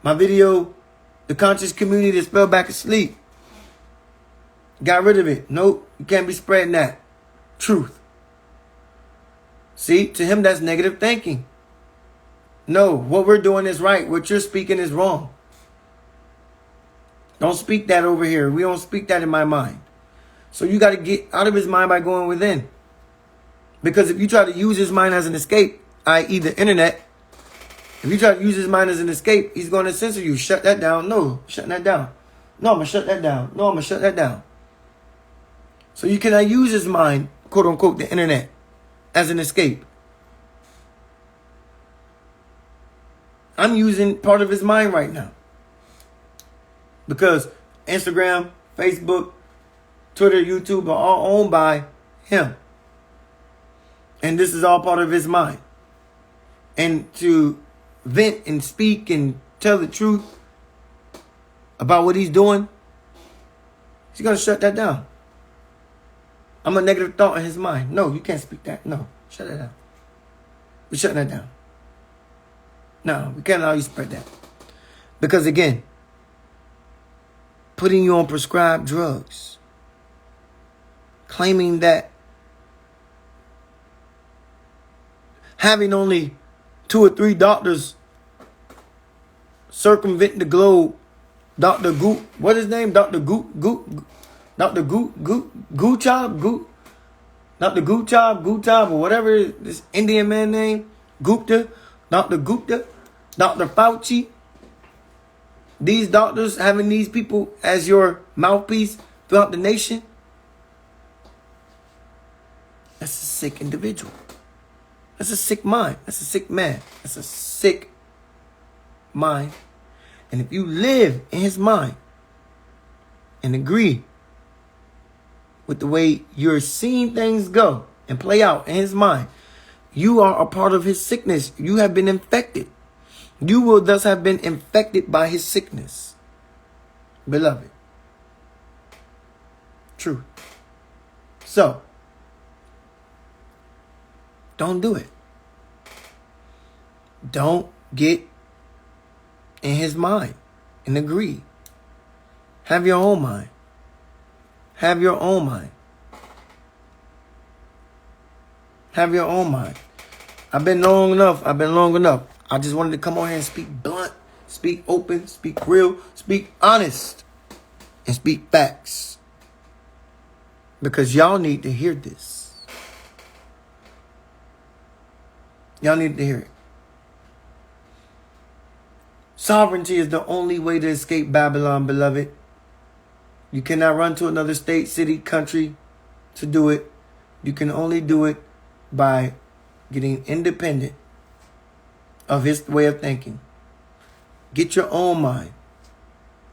Speaker 1: My video, the conscious community that's fell back asleep. Got rid of it. Nope. You can't be spreading that. Truth. See, to him, that's negative thinking. No, what we're doing is right. What you're speaking is wrong. Don't speak that over here. We don't speak that in my mind. So you got to get out of his mind by going within. Because if you try to use his mind as an escape, i.e. the internet, if you try to use his mind as an escape, he's going to censor you. Shut that down. No, shut that down. No, I'm going to shut that down. No, I'm going to shut that down. So you cannot use his mind, quote unquote, the internet, as an escape. I'm using part of his mind right now. Because Instagram, Facebook, Twitter, YouTube are all owned by him. And this is all part of his mind. And to vent and speak and tell the truth about what he's doing, he's going to shut that down. I'm a negative thought in his mind. No, you can't speak that. No, shut that down. We're shutting that down. No, we can't allow you to spread that. Because again, putting you on prescribed drugs, claiming that having only 2 or 3 doctors circumvent the globe Dr. Goop, what his name? Dr. Dr. Dr. Gutab, or whatever this Indian man name, Gupta, Dr. Gupta, Dr. Fauci. These doctors having these people as your mouthpiece throughout the nation. That's a sick individual. That's a sick mind. That's a sick man. That's a sick mind. And if you live in his mind and agree with the way you're seeing things go and play out in his mind, you are a part of his sickness. You have been infected. You will thus have been infected by his sickness. Beloved. True. So, don't do it. Don't get in his mind and agree. Have your own mind. Have your own mind. Have your own mind. I've been long enough. I just wanted to come on here and speak blunt, speak open, speak real, speak honest, and speak facts. Because y'all need to hear this. Y'all need to hear it. Sovereignty is the only way to escape Babylon, beloved. You cannot run to another state, city, country to do it. You can only do it by getting independent of his way of thinking. Get your own mind.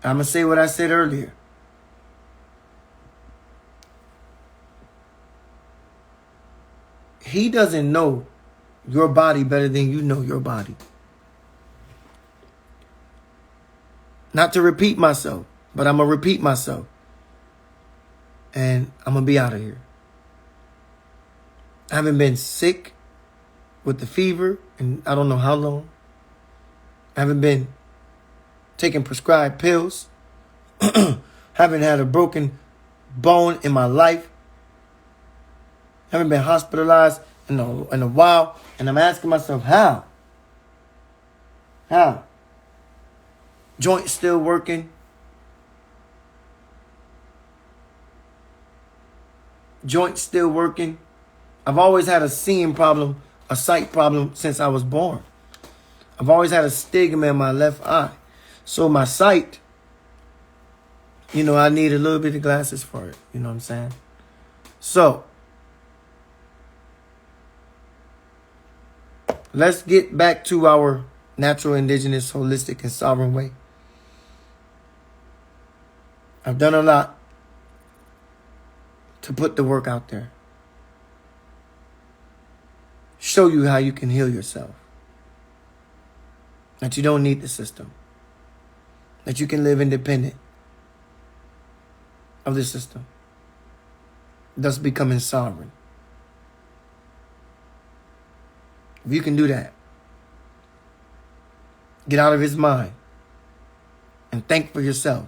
Speaker 1: I'm going to say what I said earlier. He doesn't know your body better than you know your body. Not to repeat myself, but I'm going to repeat myself. And I'm going to be out of here. I haven't been sick with the fever in I don't know how long. I haven't been taking prescribed pills. Haven't had a broken bone in my life. Haven't been hospitalized in a while. And I'm asking myself, how? How? Joint still working. Joint still working. I've always had a seeing problem, a sight problem since I was born. I've always had a stigma in my left eye. So my sight, I need a little bit of glasses for it. You know what I'm saying? So, let's get back to our natural, indigenous, holistic, and sovereign way. I've done a lot to put the work out there. Show you how you can heal yourself. That you don't need the system. That you can live independent of the system. Thus becoming sovereign. If you can do that, get out of his mind and think for yourself.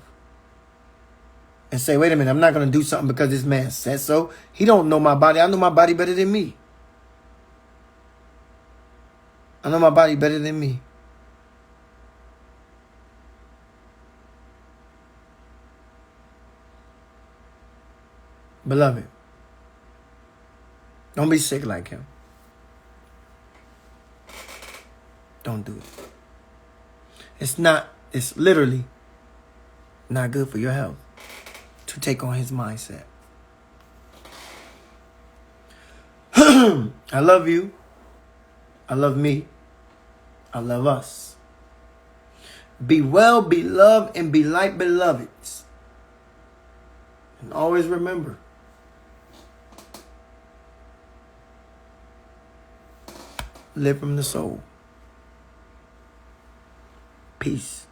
Speaker 1: And say, wait a minute, I'm not going to do something because this man said so. He don't know my body. I know my body better than me. I know my body better than me. Beloved, don't be sick like him. Don't do it. It's literally not good for your health to take on his mindset. I love you. I love me. I love us. Be well, be loved, and be like beloveds. And always remember, live from the soul. Peace.